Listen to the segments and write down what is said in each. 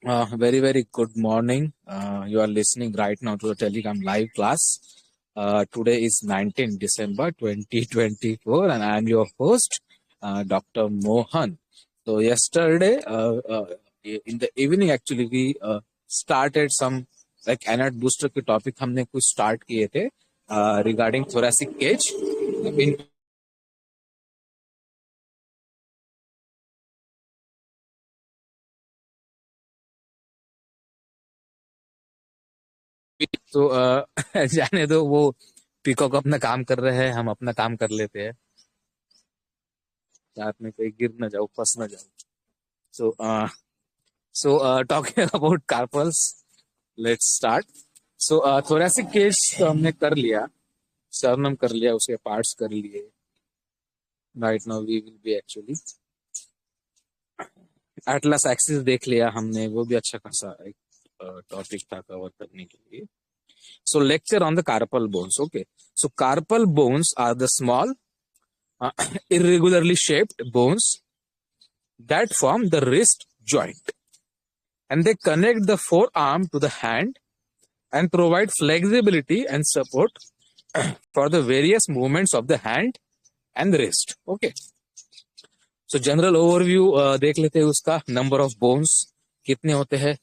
Very good morning. You are listening right now to the Telegram live class. Today is 19 December 2024, and I am your host, Dr. Mohan. So yesterday, in the evening, actually, we started some like anat booster के topic हमने कुछ start किए थे regarding thoracic cage. In तो जाने दो वो peacock अपना काम कर रहे हैं, हम अपना काम कर लेते हैं, साथ में कहीं गिर ना जाओ, फंस ना जाओ. So talking about carpals, let's start. So thoracic cage तो हमने कर लिया, sternum कर लिया, उसके parts कर लिए. Right now we will be actually atlas axis देख लिया हमने, वो भी अच्छा खासा एक टॉपिक था कवर करने के लिए. So lecture on the carpal bones. Okay, so carpal bones are the small irregularly shaped bones that form the wrist joint, and they connect the forearm to the hand and provide flexibility and support for the various movements of the hand and the wrist. Okay, so general overview देख लेते हैं उसका. number of bones कितने होते हैं,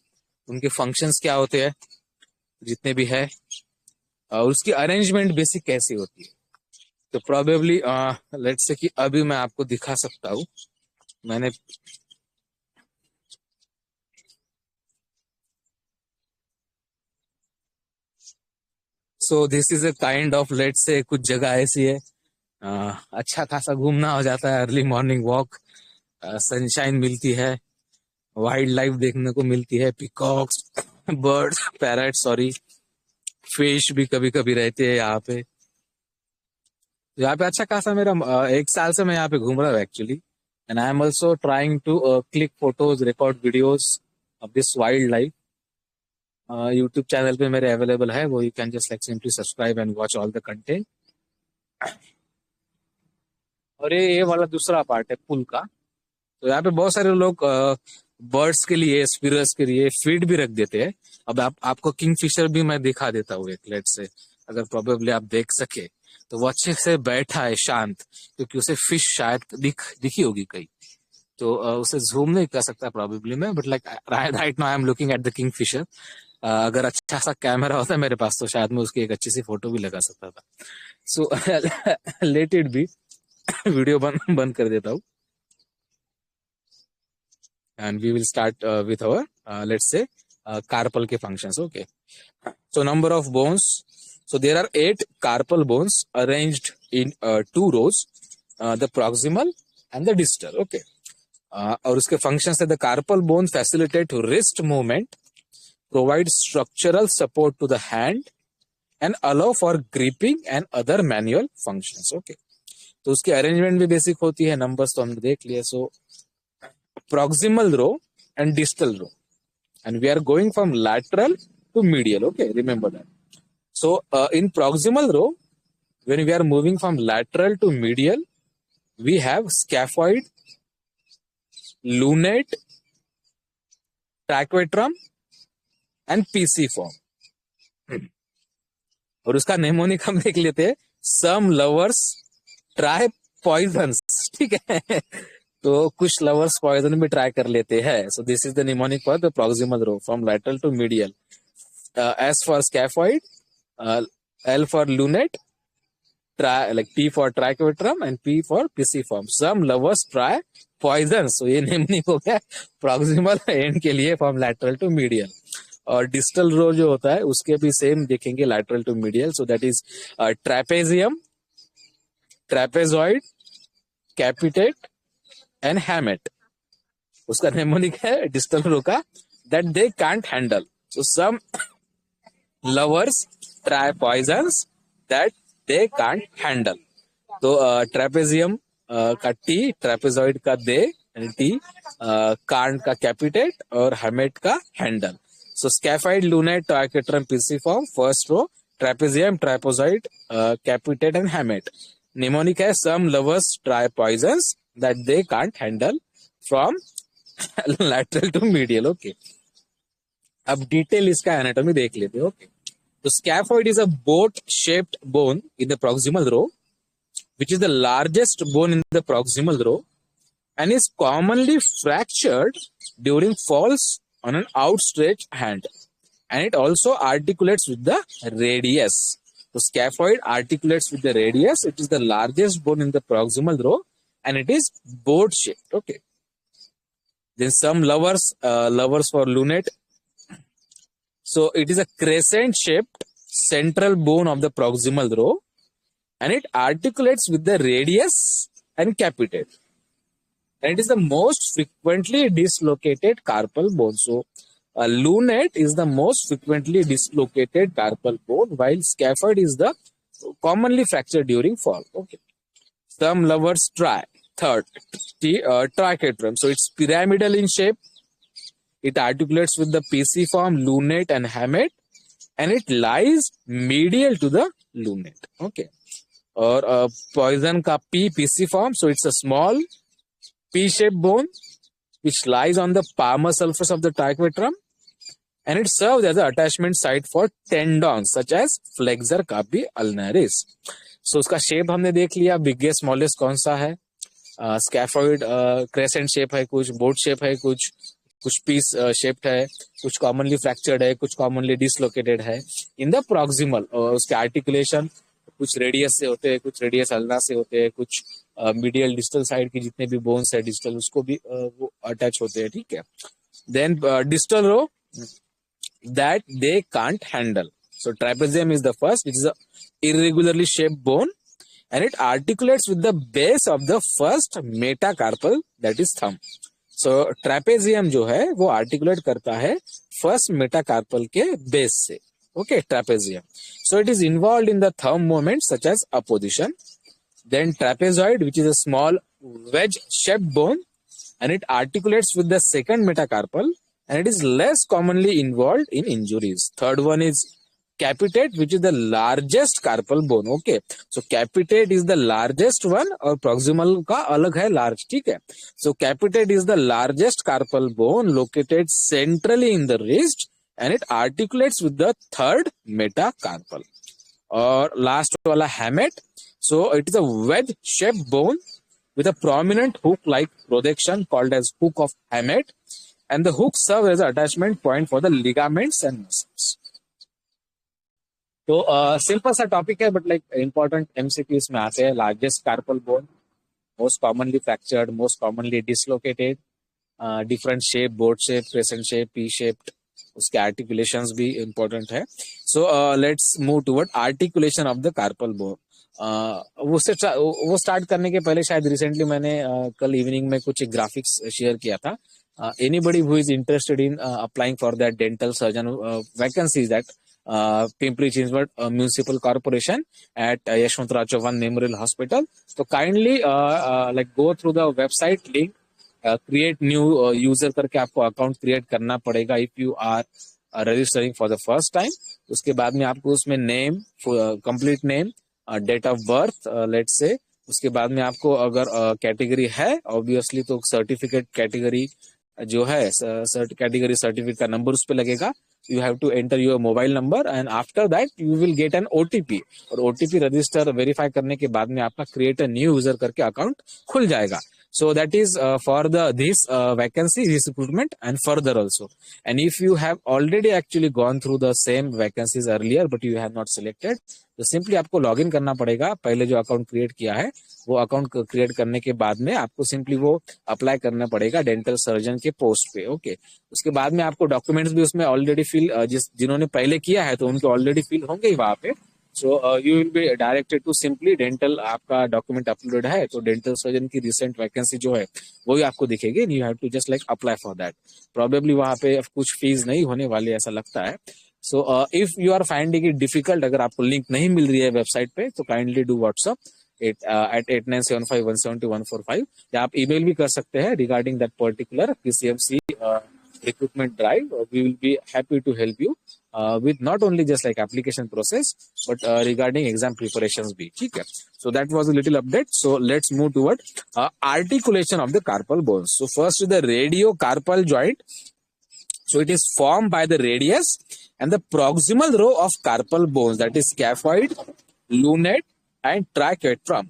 उनके functions क्या होते हैं, जितने भी है, और उसकी अरेंजमेंट बेसिक कैसी होती है. तो प्रोबेबली लेट्स से कि अभी मैं आपको दिखा सकता हूँ. मैंने सो this is a kind of let's say कुछ जगह ऐसी है, अच्छा खासा घूमना हो जाता है, अर्ली मॉर्निंग वॉक, सनशाइन मिलती है, वाइल्ड लाइफ देखने को मिलती है, peacocks, birds, parrot, sorry, fish भी कभी कभी रहते हैं यहाँ पे. यहाँ पे अच्छा खासा मेरा एक साल से मैं यहाँ पे घूम रहा हूँ actually, and I am also trying to click photos, record videos of this wild life. YouTube channel पे मेरे अवेलेबल है वो, you can just like simply subscribe and watch all the content. और ये वाला दूसरा पार्ट है पुल का. तो यहाँ पे बहुत सारे लोग बर्ड्स के लिए, स्पिरर्स के लिए फीड भी रख देते हैं. अब आपको किंगफिशर भी मैं दिखा देता हूँ एक, लेट से अगर प्रोबेबली आप देख सके तो वो अच्छे से बैठा है शांत, क्योंकि उसे फिश शायद दिखी होगी कहीं, तो उसे जूम नहीं कर सकता प्रोबेबली मैं, but like right now I am looking at the Kingfisher. अगर अच्छा सा कैमरा होता मेरे पास तो शायद मैं उसकी एक अच्छी सी फोटो भी लगा सकता था. So let it be, video बंद कर देता हूँ, and we will start with our let's say carpal के functions. Okay, so number of bones. So there are 8 carpal bones arranged in 2 rows, the proximal and the distal. Okay, और उसके functions है, the carpal bone facilitate wrist movement, provide structural support to the hand and allow for gripping and other manual functions. Okay, तो उसकी arrangement भी basic होती है. numbers तो हमने देख लिए. So proximal row and distal row, and we are going from lateral to medial. Okay, remember that. So in proximal row, when we are moving from lateral to medial, we have scaphoid, lunate, tracheotomy and pisiform. और उसका mnemonic हम देख लेते हैं, some lovers try poisons. ठीक है, तो कुछ लवर्स पॉइजन भी ट्राई कर लेते हैं. So this is the mnemonic for the proximal row from lateral to medial. S for scaphoid, L for lunate, like P for trichoetrum and P for pisiform. Some lovers try poisons. So ये mnemonic हो गया proximal end के लिए from lateral to medial. और distal row जो होता है उसके भी सेम देखेंगे, lateral to medial. So that is trapezium, trapezoid, capitate and hamate. उसका नेमोनिक है डिस्टल रो का, that they can't handle. So some lovers try poisons that they can't handle. तो ट्रेपेजियम का टी, ट्रेपेजॉइड का they T, can't का capitate और hamate का handle. So scaphoid, lunate, triquetrum, pisiform, first row, trapezium, trapezoid, capitate and hamate. Mnemonic है some lovers try poisons that they can't handle from lateral to medial. Okay, अब detail इसका anatomy देख लेते हैं. Okay, तो scaphoid is a boat shaped bone in the proximal row, which is the largest bone in the proximal row and is commonly fractured during falls on an outstretched hand. And it also articulates with the radius. So scaphoid articulates with the radius. It is the largest bone in the proximal row and it is boat shaped. Okay. Then some lovers for lunate. So it is a crescent shaped central bone of the proximal row and it articulates with the radius and capitate. And it is the most frequently dislocated carpal bone. So, lunate is the most frequently dislocated carpal bone, while scaphoid is the commonly fractured during fall. Okay. Some lovers try. Third, trichotrum. So, it's pyramidal in shape. It articulates with the pisiform, lunate, and hamate, and it lies medial to the lunate. Okay. Or poison ka P pisiform. So, it's a small P-shaped bone which lies on the palmar surface of the triquetrum and it serves as an attachment site for tendons such as flexor carpi ulnaris. So उसका shape हमने देख लिया, biggest smallest कौन सा है, scaphoid crescent shape है, कुछ boat shape है, कुछ पीस शेप्ड है, कुछ कॉमनली फ्रैक्चर्ड है, कुछ कॉमनली डिसलोकेटेड है. इन द प्रॉक्सिमल उसके आर्टिकुलेशन कुछ रेडियस से होते हैं, कुछ रेडियस अल्ना से होते हैं, कुछ मीडियल डिस्टल साइड के जितने भी बोन्स है डिस्टल उसको भी वो अटैच होते हैं. ठीक है. Then distal row that they can't handle. So trapezium is the first, it is a irregularly shaped bone and it articulates with the base of the first metacarpal that is thumb. So trapezium जो है वो articulate करता है first metacarpal के base से. Okay, trapezium. So it is involved in the thumb movement such as apposition. Then trapezoid, which is a small wedge-shaped bone, and it articulates with the second metacarpal, and it is less commonly involved in injuries. Third one is capitate, which is the largest carpal bone. Okay, so capitate is the largest one और proximal का अलग है large. ठीक है. So capitate is the largest carpal bone located centrally in the wrist and it articulates with the third metacarpal. और last वाला hamate. So it is a wedge-shaped bone with a prominent hook-like projection called as hook of hamate, and the hook serves as an attachment point for the ligaments and muscles. तो simple सा topic है but like important MCQs में आते हैं. Largest carpal bone, most commonly fractured, most commonly dislocated, different shape, boat shape, crescent shape, P shaped, उसके articulations भी important है. So let's move toward articulation of the carpal bone. वो start करने के पहले शायद रिसेंटली मैंने कल इवनिंग में कुछ ग्राफिक्स शेयर किया था. Anybody who is interested in applying for that dental surgeon vacancy that Pimpri Chinchwad Municipal Corporation at Yashwantrao Chauhan Memorial Hospital. So kindly like go through the website link, create new user करके आपको account create करना पड़ेगा if you are registering for the first time. उसके बाद में आपको उसमें name, complete name, date of birth let's say, उसके बाद में आपको अगर कैटेगरी है ऑब्वियसली तो सर्टिफिकेट कैटेगरी जो है कैटेगरी सर्टिफिकेट का नंबर उस पर लगेगा. You have to enter your mobile number and after that you will get an OTP और OTP रजिस्टर वेरीफाई करने के बाद में आपका क्रिएट अ न्यू यूजर करके अकाउंट खुल जाएगा. So that is for this vacancy, this recruitment and further also. And if you have already actually gone through the same vacancies earlier but you have not selected, तो simply आपको log in करना पड़ेगा. पहले जो account create किया है वो account create करने के बाद में आपको सिंपली वो अप्लाई करना पड़ेगा डेंटल सर्जन के पोस्ट पे. ओके, उसके बाद में आपको डॉक्यूमेंट्स भी उसमें ऑलरेडी फिल, जिन्होंने पहले किया है तो उनके ऑलरेडी फिल होंगे ही वहां पे. So you will be directed to simply dental, आपका डॉक्यूमेंट अपलोडेड है तो डेंटल सर्जन की रिसेंट वैकेंसी जो है वही आपको दिखेगी. You have to just like apply for that. Probably वहां पे कुछ फीस नहीं होने वाली ऐसा लगता है. So if you are finding it difficult, अगर आपको लिंक नहीं मिल रही है वेबसाइट पे तो काइंडली डू व्हाट्सअप at 8975172145 या आप ईमेल भी कर सकते हैं regarding that particular PCMC recruitment drive. We will be happy to help you with not only just like application process but regarding exam preparations bhi. ठीक है. So that was a little update. So let's move toward articulation of the carpal bones. So first is the radiocarpal joint. So it is formed by the radius and the proximal row of carpal bones, that is scaphoid, lunate, and triquetrum.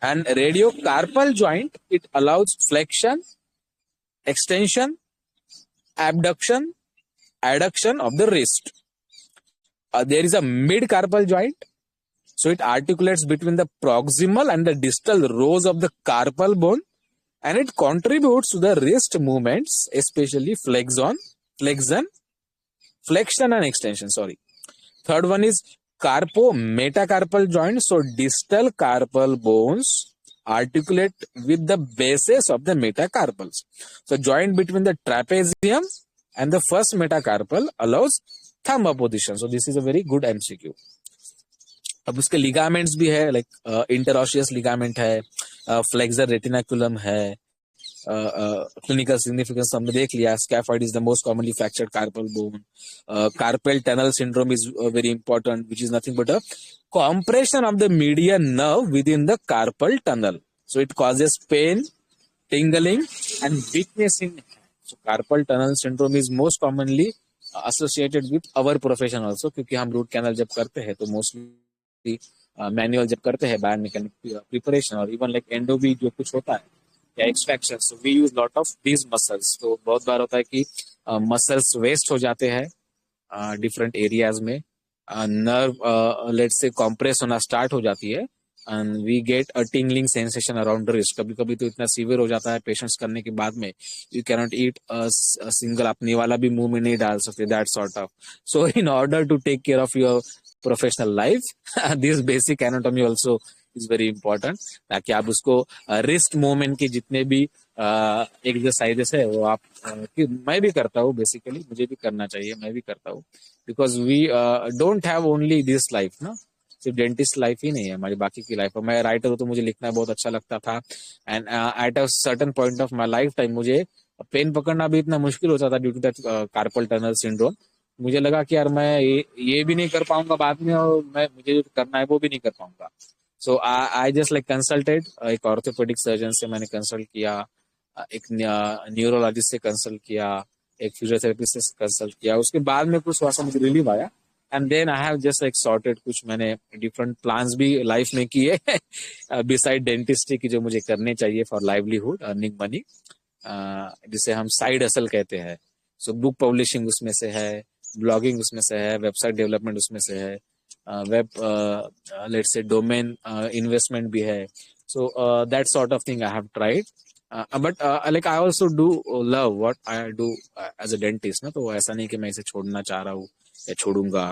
And radiocarpal joint, it allows flexion, extension, abduction, adduction of the wrist. There is a mid-carpal joint. So it articulates between the proximal and the distal rows of the carpal bone, and it contributes to the wrist movements, especially flexion and extension. Third one is carpo-metacarpal joint. So distal carpal bones articulate with the bases of the metacarpals. So joint between the trapezium and the first metacarpal allows thumb opposition. So this is a very good MCQ. अब उसके ligaments भी है, like इंटरऑशियस ligament है, flexor retinaculum है, clinical significance हमने देख लिया. Scaphoid is the most commonly fractured carpal bone. Carpel tunnel syndrome is very important, which is nothing but a compression of the median nerve within the carpal tunnel. So it causes pain, tingling, and weakness in hand. So carpal tunnel syndrome is most commonly associated with our profession also, क्योंकि हम root canal जब करते हैं तो mostly manual जब करते हैं biomechanic preparation और इवन लाइक एंडो भी जो कुछ होता है या extraction, so we use lot of these muscles. तो बहुत बार होता है कि मसल्स वेस्ट हो जाते हैं डिफरेंट एरियाज में, नर्व लेट्स से कॉम्प्रेस होना स्टार्ट हो जाती है and we get a tingling sensation around the wrist. कभी कभी तो इतना सीवियर हो जाता है पेशेंट्स करने के बाद में यू कैन नॉट ईट सिंगल, अपनी वाला भी मुंह में नहीं डाल सकते, that sort of. So in order to take care of your professional life this basic anatomy also is very important, ताकि आप उसको रिस्ट मूवमेंट के जितने भी एक्सरसाइजेस है वो आप मैं भी करता हूँ बेसिकली, मुझे भी करना चाहिए, मैं भी करता हूँ, because we don't have only this life ना, सिर्फ डेंटिस्ट लाइफ ही नहीं है हमारी, बाकी की लाइफ. मैं राइटर हूँ तो मुझे लिखना बहुत अच्छा लगता था and at a certain point of my life time मुझे पेन पकड़ना भी इतना मुश्किल होता था due to that carpal tunnel syndrome. मुझे लगा कि यार मैं ये भी नहीं कर पाऊंगा बाद में और मैं मुझे जो करना है वो भी नहीं कर पाऊंगा. सो आई जस्ट लाइक कंसल्टेड, एक ऑर्थोपेडिक सर्जन से मैंने कंसल्ट किया, एक न्यूरोलॉजिस्ट से कंसल्ट किया, एक फिजियोथेरेपिस्ट से कंसल्ट किया. उसके बाद में कुछ थोड़ा सा मुझे रिलीव आया and then I have just like sorted, कुछ मैंने डिफरेंट प्लान्स भी लाइफ में किए बिसाइड डेंटिस्ट्री की जो मुझे करने चाहिए फॉर लाइवलीहुड, अर्निंग मनी, जिसे हम साइड हसल कहते हैं. सो बुक पब्लिशिंग उसमें से है, ब्लॉगिंग उसमें से है, वेबसाइट डेवलपमेंट उसमें से है, web let's say domain investment भी है. So that sort of thing I have tried, but like I also do love what I do as a dentist ना, तो ऐसा नहीं कि मैं इसे छोड़ना चाह रहा हूँ या छोड़ूंगा.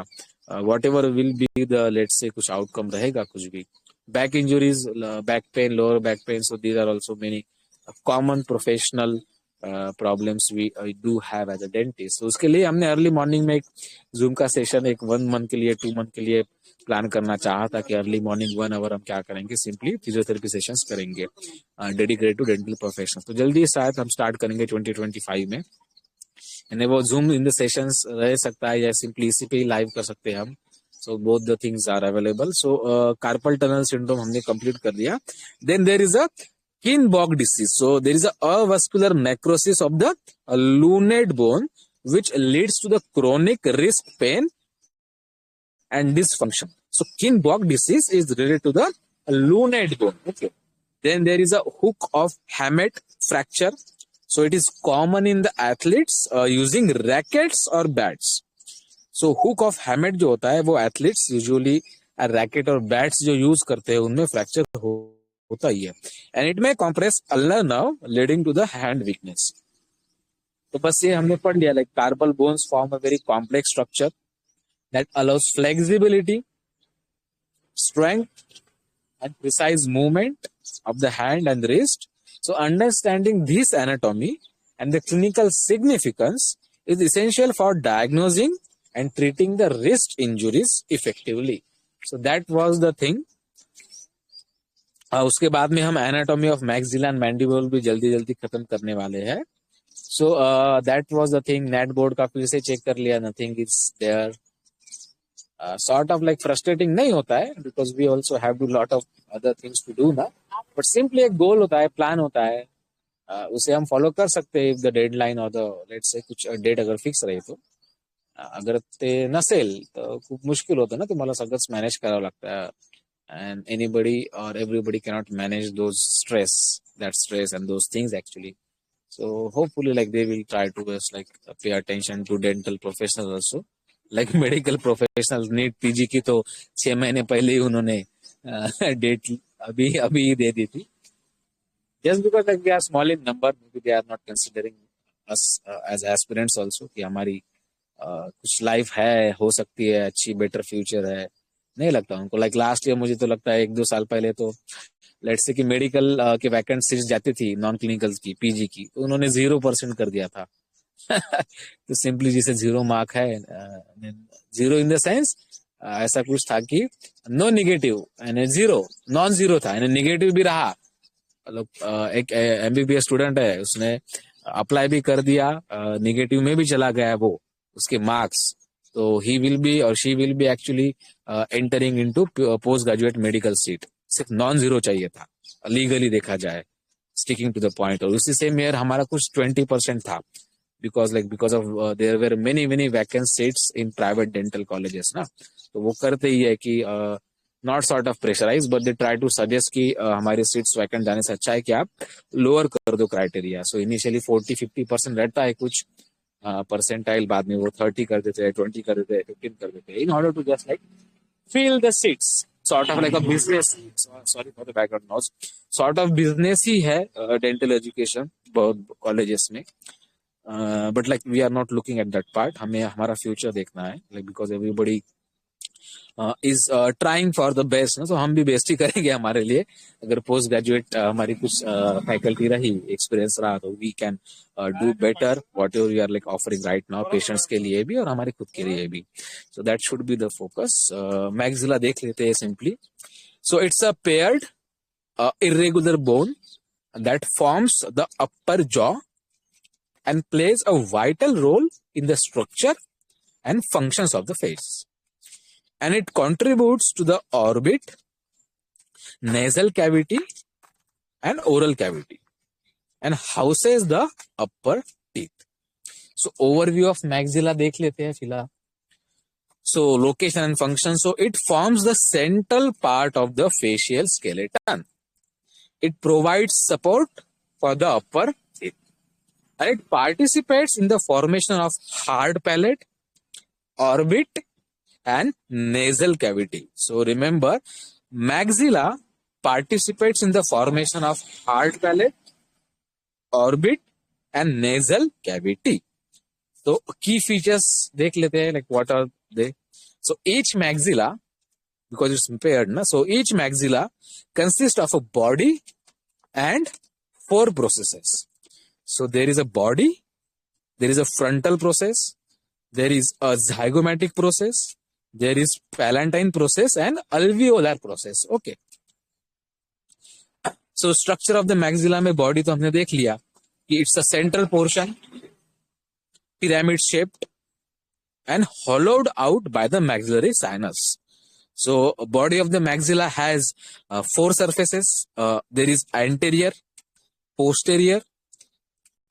Whatever will be the let's say कुछ आउटकम रहेगा कुछ भी. Back injuries, back pain, lower back pain, so these are also many common professional problems we do have as a dentist. तो उसके लिए हमने अर्ली मॉर्निंग में एक जूम का सेशन एक 1 मंथ के लिए 2 मंथ के लिए प्लान करना चाहा था कि अर्ली मॉर्निंग 1 आवर हम क्या करेंगे, सिंपली फिजियोथेरेपी सेशंस करेंगे डेडिकेटेड टू डेंटल प्रोफेशनल. तो जल्दी शायद हम स्टार्ट करेंगे 2025 में. यानी वो जूम इन द सेशंस रह सकता है या सिंपली इसी पे ही लाइव कर सकते हैं हम. So both the things are available. So carpal tunnel syndrome हमने कंप्लीट कर दिया. Then there is a Kienbock disease. So there is a avascular necrosis of the lunate bone, which leads to the chronic wrist pain and dysfunction. So Kienbock disease is related to the lunate bone. Okay. Then there is a hook of Hammett fracture. So it is common in the athletes using rackets or bats. So hook of Hammett जो होता है वो athletes usually racket और bats जो use करते हैं उनमें fracture होता ही है. एंड इट में compress ulnar nerve leading to the hand weakness. तो बस ये हमने पढ़ लिया, like carpal bones form a very complex structure that allows flexibility, strength and precise movement of the hand and wrist. So understanding this anatomy and the clinical significance is essential for diagnosing and treating the wrist injuries effectively. So that was the thing. उसके बाद में हम anatomy of maxilla and mandible भी जल्दी जल्दी खत्म करने वाले हैं. So that was the thing. Net board का फिर से चेक कर लिया, nothing is there. Sort of like frustrating नहीं होता है because we also have to lot of other things to do ना, बट सिंपली एक गोल होता है, प्लान होता है, उसे हम फॉलो कर सकते हैं इफ द डेडलाइन और द लेट्स से कुछ डेट अगर फिक्स रही तो. अगर ते नसेल तर खूप मुश्किल होतं ना, तुम्हाला सगळंच मॅनेज करावं लागतं. And anybody or everybody cannot manage those that stress and those things actually. So hopefully like they will try to just like pay attention to dental professionals also. Like medical professionals need PG की तो 6 महीने पहले ही उन्होंने date अभी अभी ही दे दी थी. Just because like we are small in number, maybe they are not considering us as aspirants also कि हमारी कुछ लाइफ है, हो सकती है अच्छी, बेटर फ्यूचर है. नहीं लगता उनको. लाइक लास्ट ईयर मुझे तो लगता है 1-2 साल पहले तो लेट्स से कि मेडिकल के वैकेंसीज जाती थी नॉन क्लिनिकल की, पीजी की, तो उन्होंने 0% कर दिया था. तो सिंपली जिसे 0 मार्क है, 0 इन द सेंस ऐसा कुछ था कि नो निगेटिव यानी 0, नॉन 0 था यानी निगेटिव भी रहा. मतलब एक एमबीबीएस स्टूडेंट है, उसने अप्लाई भी कर दिया, निगेटिव में भी चला गया वो उसके मार्क्स. तो ही विल बी और she will be actually entering into post graduate medical seat. सिर्फ नॉन 0 चाहिए था लीगली देखा जाए, स्टिकिंग टू द पॉइंट. और उसी सेम ईयर हमारा कुछ 20% था because of there were many vacant seats in private dental colleges ना. तो वो करते ही है कि not sort of pressurise but they try to suggest कि हमारी सीट्स वैकेंट जाने से अच्छा है कि आप लोअर कर दो क्राइटेरिया. सो इनिशियली 40-50% रहता है कुछ परसेंटाइल, बाद में वो 30 कर देते हैं, 20 कर देते हैं, 15 कर देते हैं, in order to just like fill the seats. Sort of like a business. Sorry for the background noise. Sort of business ही है dental education बहुत colleges में. But like we are not looking at that part. हमें हमारा future देखना है. Like because everybody is trying for the best. ना, तो हम भी बेस्ट ही करेंगे हमारे लिए. अगर पोस्ट ग्रेजुएट हमारी कुछ फैकल्टी रही, एक्सपीरियंस रहा, तो we can do better whatever we are like offering right now, patients के लिए भी और हमारे खुद के लिए भी. So that should be the focus. Maxilla देख लेते हैं simply. So it's a paired irregular bone that forms the upper jaw and plays a vital role in the structure and functions of the face. And it contributes to the orbit, nasal cavity, and oral cavity, and houses the upper teeth. So overview of maxilla देख लेते हैं फिलहाल. So location and function. So it forms the central part of the facial skeleton. It provides support for the upper teeth, and it participates in the formation of hard palate, orbit, and nasal cavity. So remember, maxilla participates in the formation of hard palate, orbit, and nasal cavity. So key features देख लेते हैं, like what are they? So each maxilla, because it's paired, na, so each maxilla consists of a body and 4 processes. So there is a body, there is a frontal process, there is a zygomatic process, there is palatine process, and alveolar process. Okay. So structure of the maxilla में body तो हमने देख लिया कि it's a central portion, pyramid shaped and hollowed out by the maxillary sinus. So body of the maxilla has 4 surfaces. There is anterior, posterior,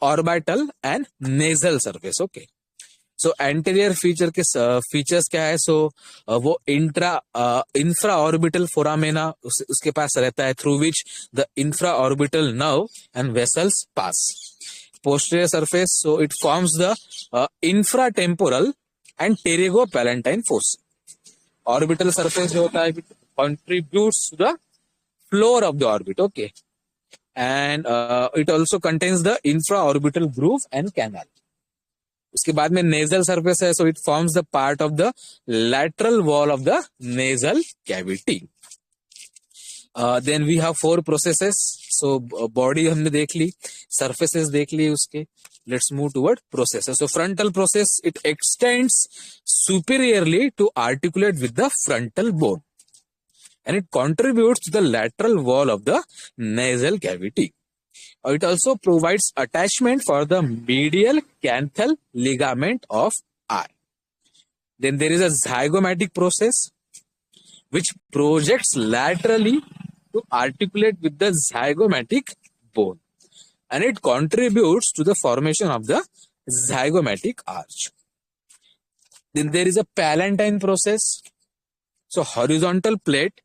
orbital, and nasal surface. Okay. So anterior feature के features क्या है? So वो infraorbital foramina उसके पास रहता है, through which the infraorbital nerve and vessels pass. Posterior surface, so it forms the infratemporal and pterygopalatine fossa. Orbital surface जो होता है, it contributes to the floor of the orbit. Okay. And it also contains the infraorbital groove and canal. उसके बाद में nasal surface है, so it forms the part of the lateral wall of the nasal cavity. Then we have 4 processes. So body हमने देख ली, surfaces देख ली उसके. Let's move toward processes. So frontal process, it extends superiorly to articulate with the frontal bone, and it contributes to the lateral wall of the nasal cavity. It also provides attachment for the medial canthal ligament of eye. Then there is a zygomatic process which projects laterally to articulate with the zygomatic bone. and it contributes to the formation of the zygomatic arch. Then there is a palatine process. So horizontal plate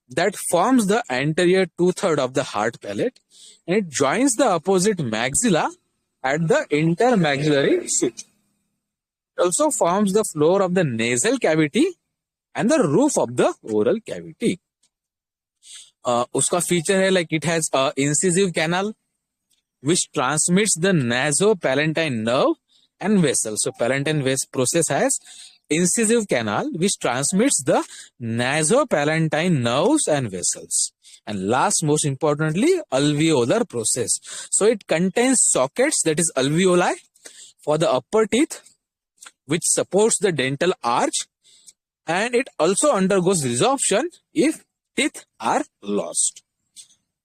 that forms the anterior two-thirds of the heart palate, and it joins the opposite maxilla at the intermaxillary suture. It also forms the floor of the nasal cavity and the roof of the oral cavity. Uska feature hai, like it has a incisive canal which transmits the nasopalatine nerve and vessel. So palatine process has incisive canal which transmits the nasopalatine nerves and vessels. And last, most importantly, alveolar process. So it contains sockets, that is alveoli, for the upper teeth, which supports the dental arch, and it also undergoes resorption if teeth are lost.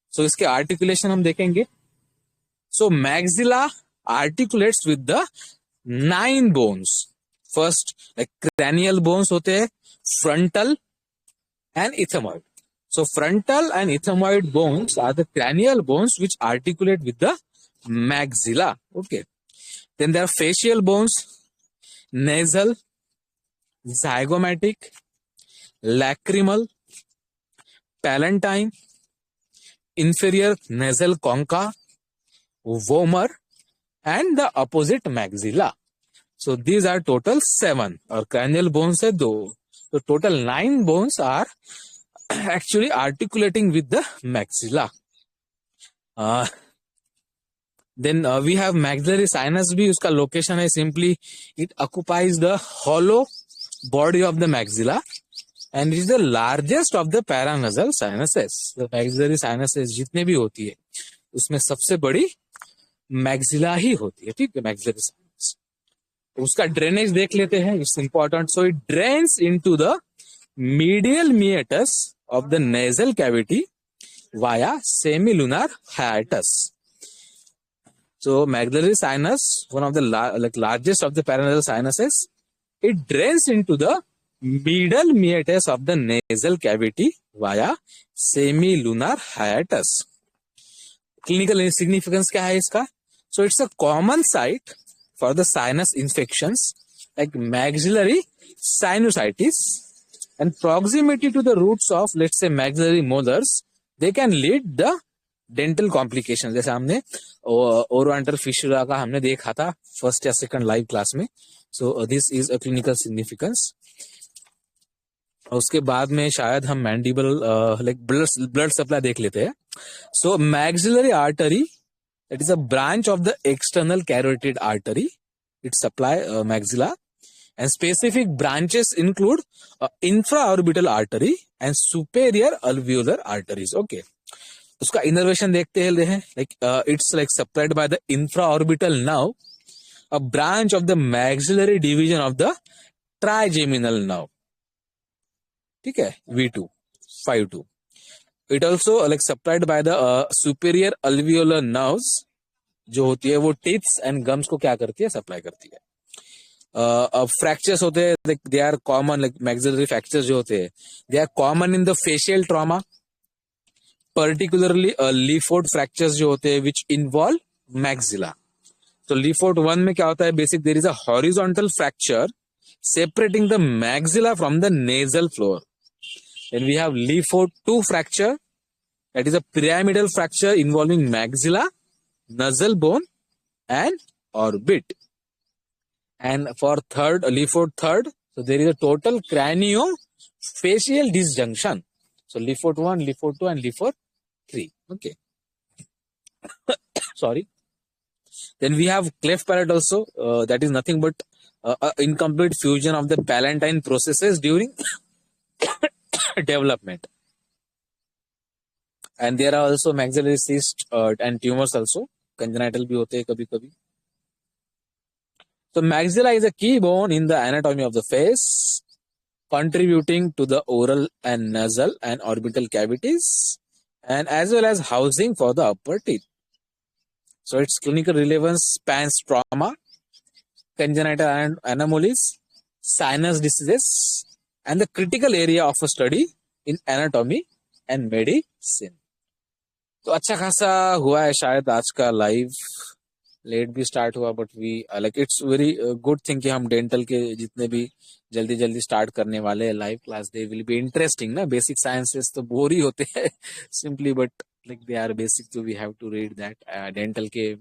So इसके articulation हम देखेंगे. So maxilla articulates with the 9 bones. First, like cranial bones होते हैं, frontal and ethmoid. So frontal and ethmoid bones are the cranial bones which articulate with the maxilla. Okay. Then there are facial bones, nasal, zygomatic, lacrimal, palatine, inferior nasal concha, vomer, and the opposite maxilla. So these are total 7, और cranial bones है 2. So total 9 bones are actually articulating with the maxilla. Then we have maxillary sinus भी, उसका location है simply, it occupies the hollow body of the maxilla and it is the largest of the paranasal sinuses. The maxillary sinuses जितने भी होती है उसमें सबसे बड़ी maxilla ही होती है, ठीक है, maxillary sinus. उसका drainage देख लेते हैं, it's important. So it drains into the medial meatus of the nasal cavity via semilunar hiatus. So maxillary sinus, one of the largest of the paranasal sinuses, it drains into the middle meatus of the nasal cavity via semilunar hiatus. Clinical significance क्या है इसका? So it's a common site for the sinus infections like maxillary sinusitis, and proximity to the roots of, let's say, maxillary molars, they can lead the dental complications. जैसे हमने ओरोएंटल फिशरा का हमने देखा था first या सेकंड लाइव क्लास में. सो this is a clinical significance. उसके बाद में शायद हम मैंडिबल लाइक ब्लड सप्लाई देख लेते हैं. So maxillary artery, that is a branch of the external carotid artery, it supply maxilla, and specific branches include infraorbital artery and superior alveolar arteries. Okay, उसका innervation देखते हैं, like it's like supplied by the infraorbital nerve, a branch of the maxillary division of the trigeminal nerve. ठीक है, V2, 5-2. It also like supplied by the superior alveolar nerves, जो होती है वो teeth and gums को क्या करती है, सप्लाई करती है. फ्रैक्चर्स होते हैं, like they are common, like maxillary fractures जो होते हैं, they are common in the facial trauma, particularly Lefort fractures जो होते हैं which involve maxilla. So Lefort 1 में क्या होता है, basic there is a horizontal fracture separating the maxilla from the nasal floor. Then we have Lefort 2 fracture, that is a pyramidal fracture involving maxilla, nasal bone and orbit. And for third, Lefort 3rd, so there is a total craniofacial disjunction. So Lefort 1, Lefort 2 and Lefort 3. Okay. Sorry. Then we have cleft palate also. That is nothing but incomplete fusion of the palatine processes during development. And there are also maxillary cysts and tumors also. Congenital भी होते हैं कभी-कभी. So maxilla is a key bone in the anatomy of the face, contributing to the oral and nasal and orbital cavities, and as well as housing for the upper teeth. So its clinical relevance spans trauma, congenital anomalies, sinus diseases, and the critical area of a study in anatomy and medicine. तो अच्छा खासा हुआ है शायद आज का live, late भी start हुआ but we like it's very good thing कि हम डेंटल के जितने भी जल्दी जल्दी स्टार्ट करने वाले हैं live class, they will be interesting ना। बेसिक साइंसेस तो बोर ही होते हैं simply, but like they are basic, तो we have to read that. Dental के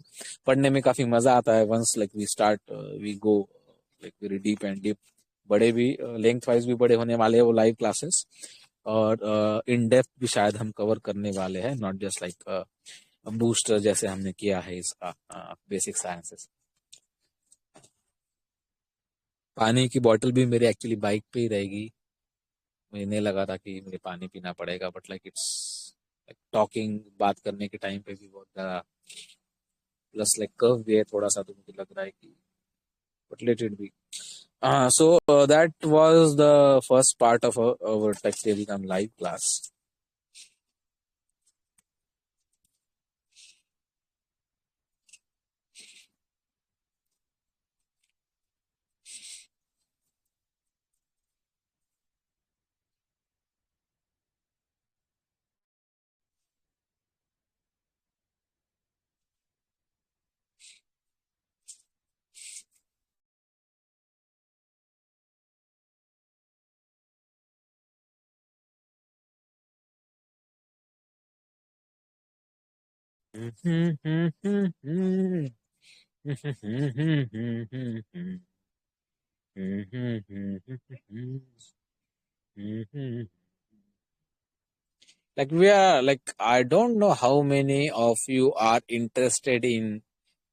पढ़ने में काफी मजा आता है once like we start, we go like very deep and deep. बड़े भी लेंथ वाइज भी बड़े होने वाले हैं वो लाइव क्लासेस, और इन डेप्थ भी शायद हम कवर करने वाले हैं, नॉट जस्ट लाइक बूस्टर जैसे हमने किया है इसका बेसिक साइंसेस। पानी की बोतल भी मेरी एक्चुअली बाइक पे ही रहेगी, मुझे नहीं लगा था कि मुझे पानी पीना पड़ेगा, but like it's like talking, बात करने के टाइम पे भी बहुत ज्यादा, प्लस लाइक कर्व भी है थोड़ा सा, तो मुझे लग रहा है कि but let it be. So that was the first part of our Tech Telegram live class. Like we are like, I don't know how many of you are interested in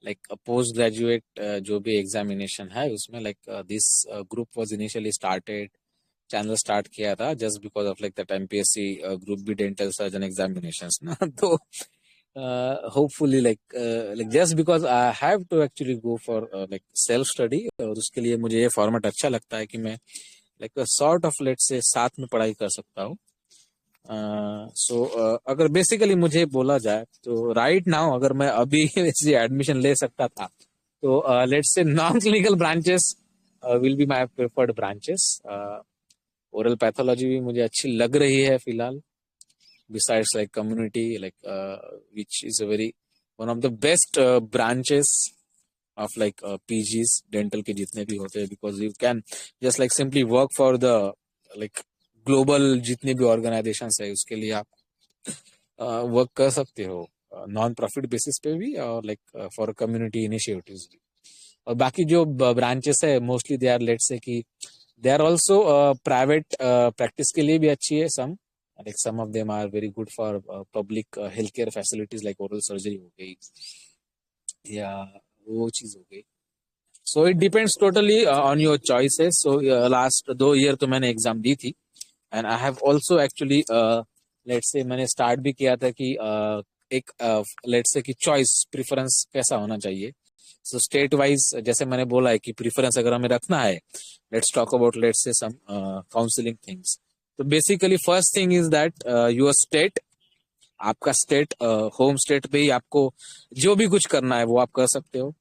like a postgraduate जो भी examination है उसमें, like this group was initially started, channel start किया था just because of like that MPSC group B dental surgeon examinations ना तो hopefully like just because I have to actually go for like self study, और उसके लिए मुझे ये format अच्छा लगता है कि मैं लाइक सॉर्ट ऑफ लेट से साथ में पढ़ाई कर सकता हूँ। सो अगर बेसिकली मुझे बोला जाए तो राइट नाउ अगर मैं अभी एडमिशन ले सकता था तो let's say non clinical branches will be my preferred branches. Oral pathology भी मुझे अच्छी लग रही है फिलहाल, besides like community like which is a very one of the best branches of like PGs dental के जितने भी होते हैं, because you can just like simply work for the like global जितने भी ऑर्गेनाइजेशन है उसके लिए आप वर्क कर सकते हो नॉन प्रॉफिट बेसिस पे भी, और लाइक फॉर कम्युनिटी इनिशिएटिव्स भी। और बाकी जो ब्रांचेस है mostly they are let's say कि they are also private practice के लिए भी अच्छी है, some like some of them are very good for public health care facilities like oral surgery हो गई या वो चीज हो गई। So it depends totally on your choices. So last 2 year तो मैंने एग्जाम दी थी, and I have also actually let's say मैंने स्टार्ट भी किया था कि एक लेट्स से कि चॉइस प्रेफरेंस कैसा होना चाहिए। सो स्टेट वाइज जैसे मैंने बोला है कि प्रेफरेंस अगर हमें रखना है, let's talk about let's say some counselling things. तो basically first thing is that your state, आपका स्टेट होम स्टेट पे ही आपको जो भी कुछ करना है वो आप कर सकते हो।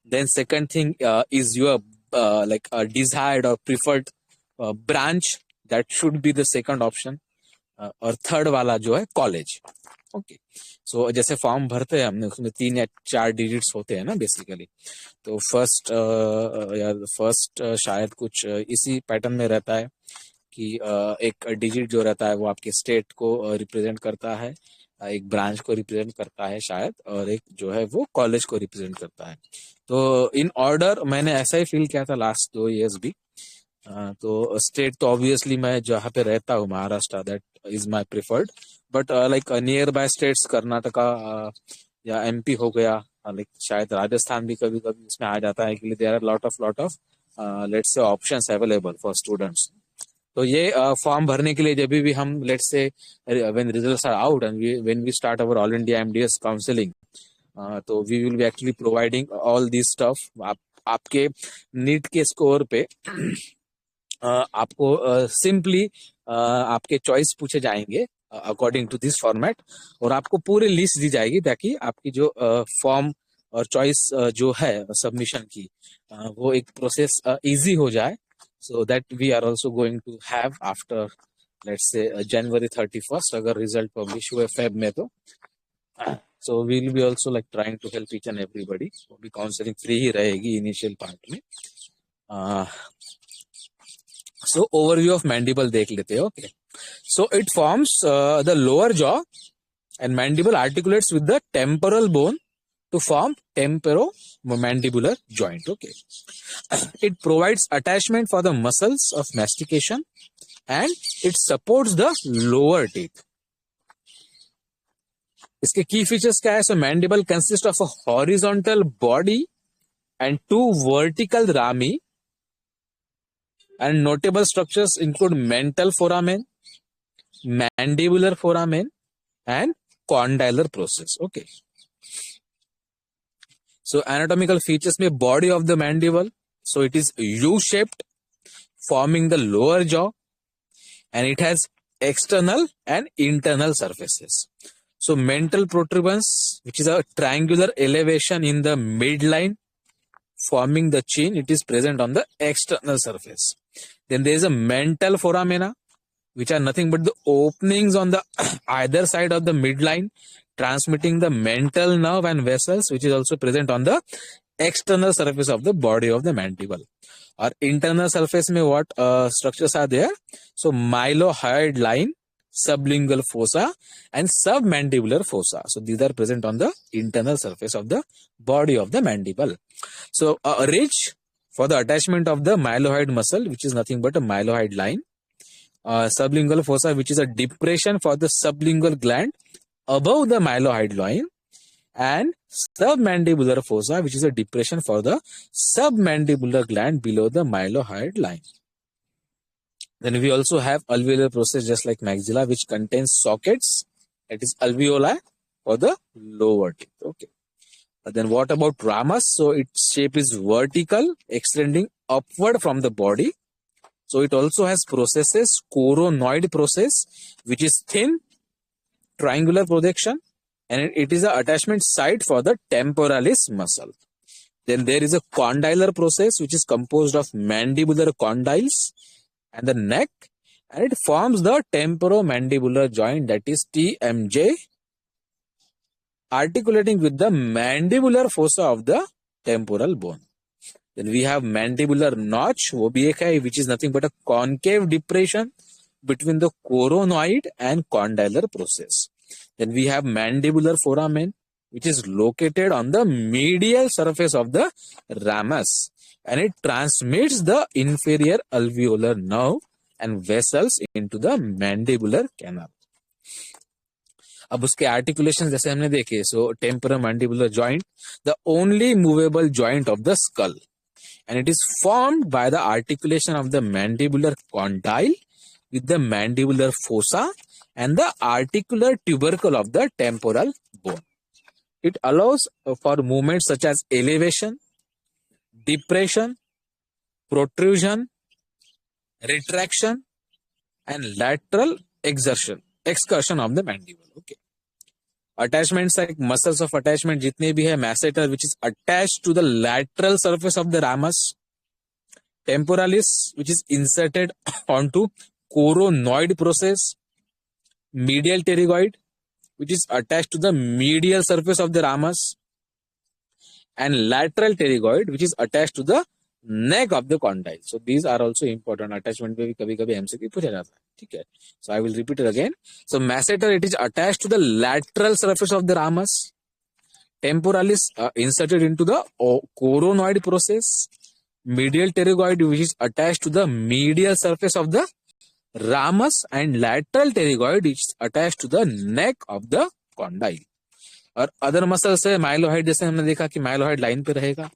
Then second thing is your like desired और preferred branch, that should be the second option. और थर्ड वाला जो है कॉलेज। ओके, सो जैसे फॉर्म भरते हैं हमने उसमें 3 या 4 डिजिट्स होते हैं ना बेसिकली। तो फर्स्ट या फर्स्ट शायद कुछ इसी पैटर्न में रहता है कि एक डिजिट जो रहता है वो आपके स्टेट को रिप्रेजेंट करता है, एक ब्रांच को रिप्रेजेंट करता है शायद, और एक जो है वो कॉलेज को रिप्रेजेंट करता है। तो इन ऑर्डर मैंने ऐसा ही फील किया था लास्ट 2 इयर्स भी। तो स्टेट तो ऑब्वियसली मैं जहाँ पे रहता हूँ Maharashtra, that is my preferred, but like near by states Karnataka या एमपी हो गया, लाइक शायद राजस्थान भी कभी कभी इसमें आ जाता है कि there are lot of let's say options available for students. तो ये फॉर्म भरने के लिए जब भी हम let's say when results are out and when we start our all India MDS counselling, तो we will be actually providing all this stuff. आप आपके नीट के स्कोर पे आपको सिंपली आपके चॉइस पूछे जाएंगे अकॉर्डिंग टू दिस फॉर्मेट, और आपको पूरी लिस्ट दी जाएगी ताकि आपकी जो फॉर्म और चॉइस जो है सबमिशन की, वो एक प्रोसेस इजी हो जाए। So that we are also going to have after let's say January 31st, अगर रिजल्ट पब्लिश हुए फेब में तो So we'll be also like trying to help each and everybody. So भी counseling free ही रहेगी initial part में. Uh, so overview of mandible देख लेते हैं. Okay. So it forms the lower jaw and mandible articulates with the temporal bone to form temporomandibular joint. Okay. It provides attachment for the muscles of mastication and it supports the lower teeth. इसके key features क्या है? So mandible consists of a horizontal body and two vertical rami, and notable structures include mental foramen, mandibular foramen, and condylar process. Okay. So anatomical features में body of the mandible. So it is U-shaped, forming the lower jaw, and it has external and internal surfaces. So mental protuberance, which is a triangular elevation in the midline, forming the chin, it is present on the external surface. Then there is a mental foramina, which are nothing but the openings on the either side of the midline, transmitting the mental nerve and vessels, which is also present on the external surface of the body of the mandible. Or internal surface में what structures are there? So mylohyoid line, sublingual fossa, and submandibular fossa. So these are present on the internal surface of the body of the mandible. So a ridge for the attachment of the mylohyoid muscle, which is nothing but a mylohyoid line. Sublingual fossa, which is a depression for the sublingual gland above the mylohyoid line, and submandibular fossa, which is a depression for the submandibular gland below the mylohyoid line. Then we also have alveolar process, just like maxilla, which contains sockets, that is alveoli for the lower teeth. Okay. Then what about ramus? So its shape is vertical, extending upward from the body. So it also has processes, coronoid process, which is thin, triangular projection, and it is the attachment site for the temporalis muscle. Then there is a condylar process, which is composed of mandibular condyles and the neck, and it forms the temporomandibular joint, that is TMJ, articulating with the mandibular fossa of the temporal bone. Then we have mandibular notch, वो भी एक है, which is nothing but a concave depression between the coronoid and condylar process. Then we have mandibular foramen, which is located on the medial surface of the ramus, and it transmits the inferior alveolar nerve and vessels into the mandibular canal. अब उसके articulations जैसे हमने देखे, so temporomandibular joint, the only movable joint of the skull, and it is formed by the articulation of the mandibular condyle with the mandibular fossa and the articular tubercle of the temporal bone. It allows for movements such as elevation, depression, protrusion, retraction, and lateral excursion of the mandible. Okay. Attachments like muscles of attachment जितने भी है, masseter, which is attached to the lateral surface of the ramus, temporalis, which is inserted onto coronoid process, medial pterygoid, which is attached to the medial surface of the ramus, and lateral pterygoid, which is attached to the neck of the condyle. So these are also important. Attachment पे भी कभी-कभी MCQ पूछा जाता है, ठीक है? So I will repeat it again. So masseter, it is attached to the lateral surface of the ramus. Temporalis inserted into the coronoid process. Medial pterygoid, which is attached to the medial surface of the ramus, and lateral pterygoid, which is attached to the neck of the condyle. और other muscles है mylohyoid, जैसे हमने देखा कि mylohyoid line पे रहेगा.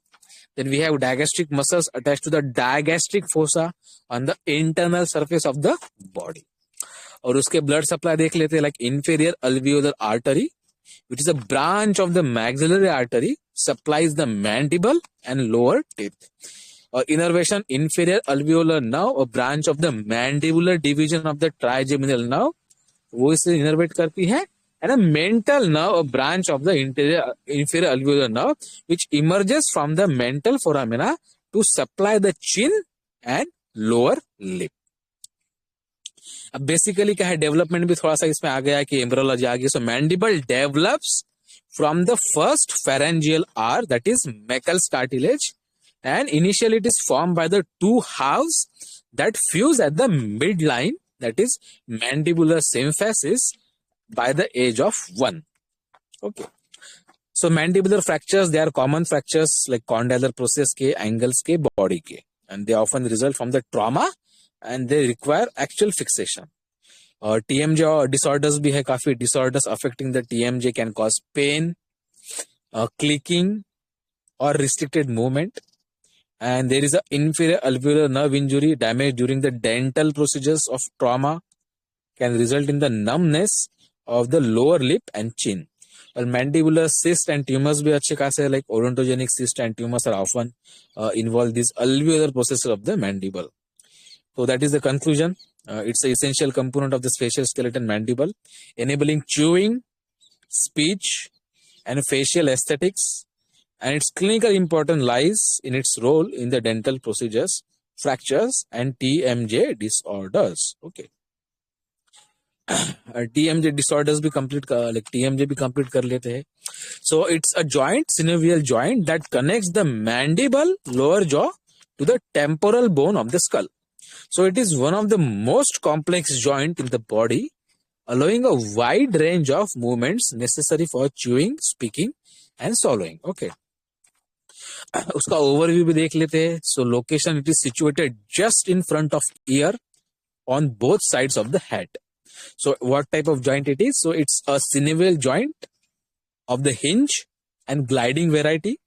Then we have digastric muscles attached to the digastric fossa on the internal surface of the body. और उसके blood supply देख लेते हैं, like inferior alveolar artery, which is a branch of the maxillary artery, supplies the mandible and lower teeth. Or innervation, inferior alveolar nerve, a branch of the mandibular division of the trigeminal nerve, वो इसे innervate करती है. And a mental nerve, a branch of the inferior alveolar nerve, which emerges from the mental foramina to supply the chin and lower lip. अब basically क्या है, development भी थोड़ा सा इसमें आ गया कि एम्ब्रियोलॉजी आ गई. So mandible develops from the first pharyngeal R, that is Meckel's cartilage, and initially it is formed by the two halves that fuse at the midline, that is mandibular symphysis, by the age of 1. Okay. So mandibular fractures, they are common fractures like condylar process के, angles के, body के, and they often result from the trauma and they require actual fixation. TMJ disorders भी है, काफी disorders affecting the TMJ can cause pain, clicking or restricted movement, and there is a inferior alveolar nerve injury damage during the dental procedures of trauma can result in the numbness of the lower lip and chin. Well, mandibular cyst and tumors भी अच्छे खासे like odontogenic cyst and tumors are often involve these alveolar processes of the mandible. So that is the conclusion. It's an essential component of the facial skeleton mandible, enabling chewing, speech, and facial aesthetics. And its clinical importance lies in its role in the dental procedures, fractures, and TMJ disorders. Okay. TMJ disorders भी complete like TMJ भी complete कर लेते हैं. So it's a joint, synovial joint that connects the mandible, lower jaw, to the temporal bone of the skull. So it is one of the most complex joint in the body, allowing a wide range of movements necessary for chewing, speaking, and swallowing. Okay. उसका overview भी देख लेते हैं. So location, it is situated just in front of ear on both sides of the head. So what type of joint it is? So it's a synovial joint of the hinge and gliding variety,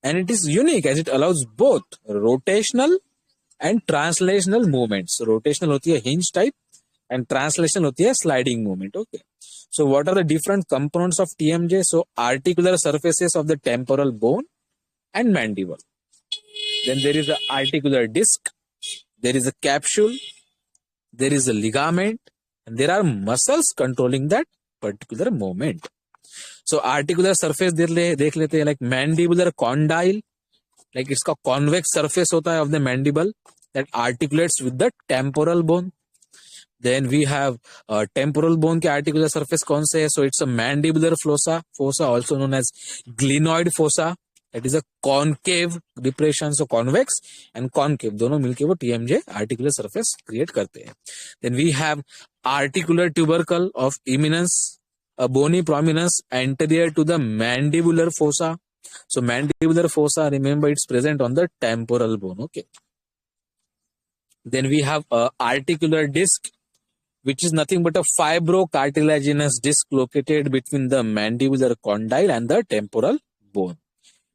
and it is unique as it allows both rotational and translational movements. So rotational होती है hinge type and translational होती है sliding movement. Okay. So what are the different components of TMJ? So articular surfaces of the temporal bone and mandible. Then there is the articular disc, there is a capsule, there is a ligament, and there are muscles controlling that particular movement. So articular surface देख लेते हैं like mandibular condyle, like इसका convex surface होता है of the mandible that articulates with the temporal bone. Then we have temporal bone के articular surface कौन से है? So it's a mandibular fossa also known as glenoid fossa. That is a concave depression, so convex and concave दोनों मिलके वो TMJ articular surface create करते हैं. Then we have articular tubercle of eminence, a bony prominence anterior to the mandibular fossa. So mandibular fossa, remember, it's present on the temporal bone. Okay. Then we have a articular disc, which is nothing but a fibrocartilaginous disc located between the mandibular condyle and the temporal bone,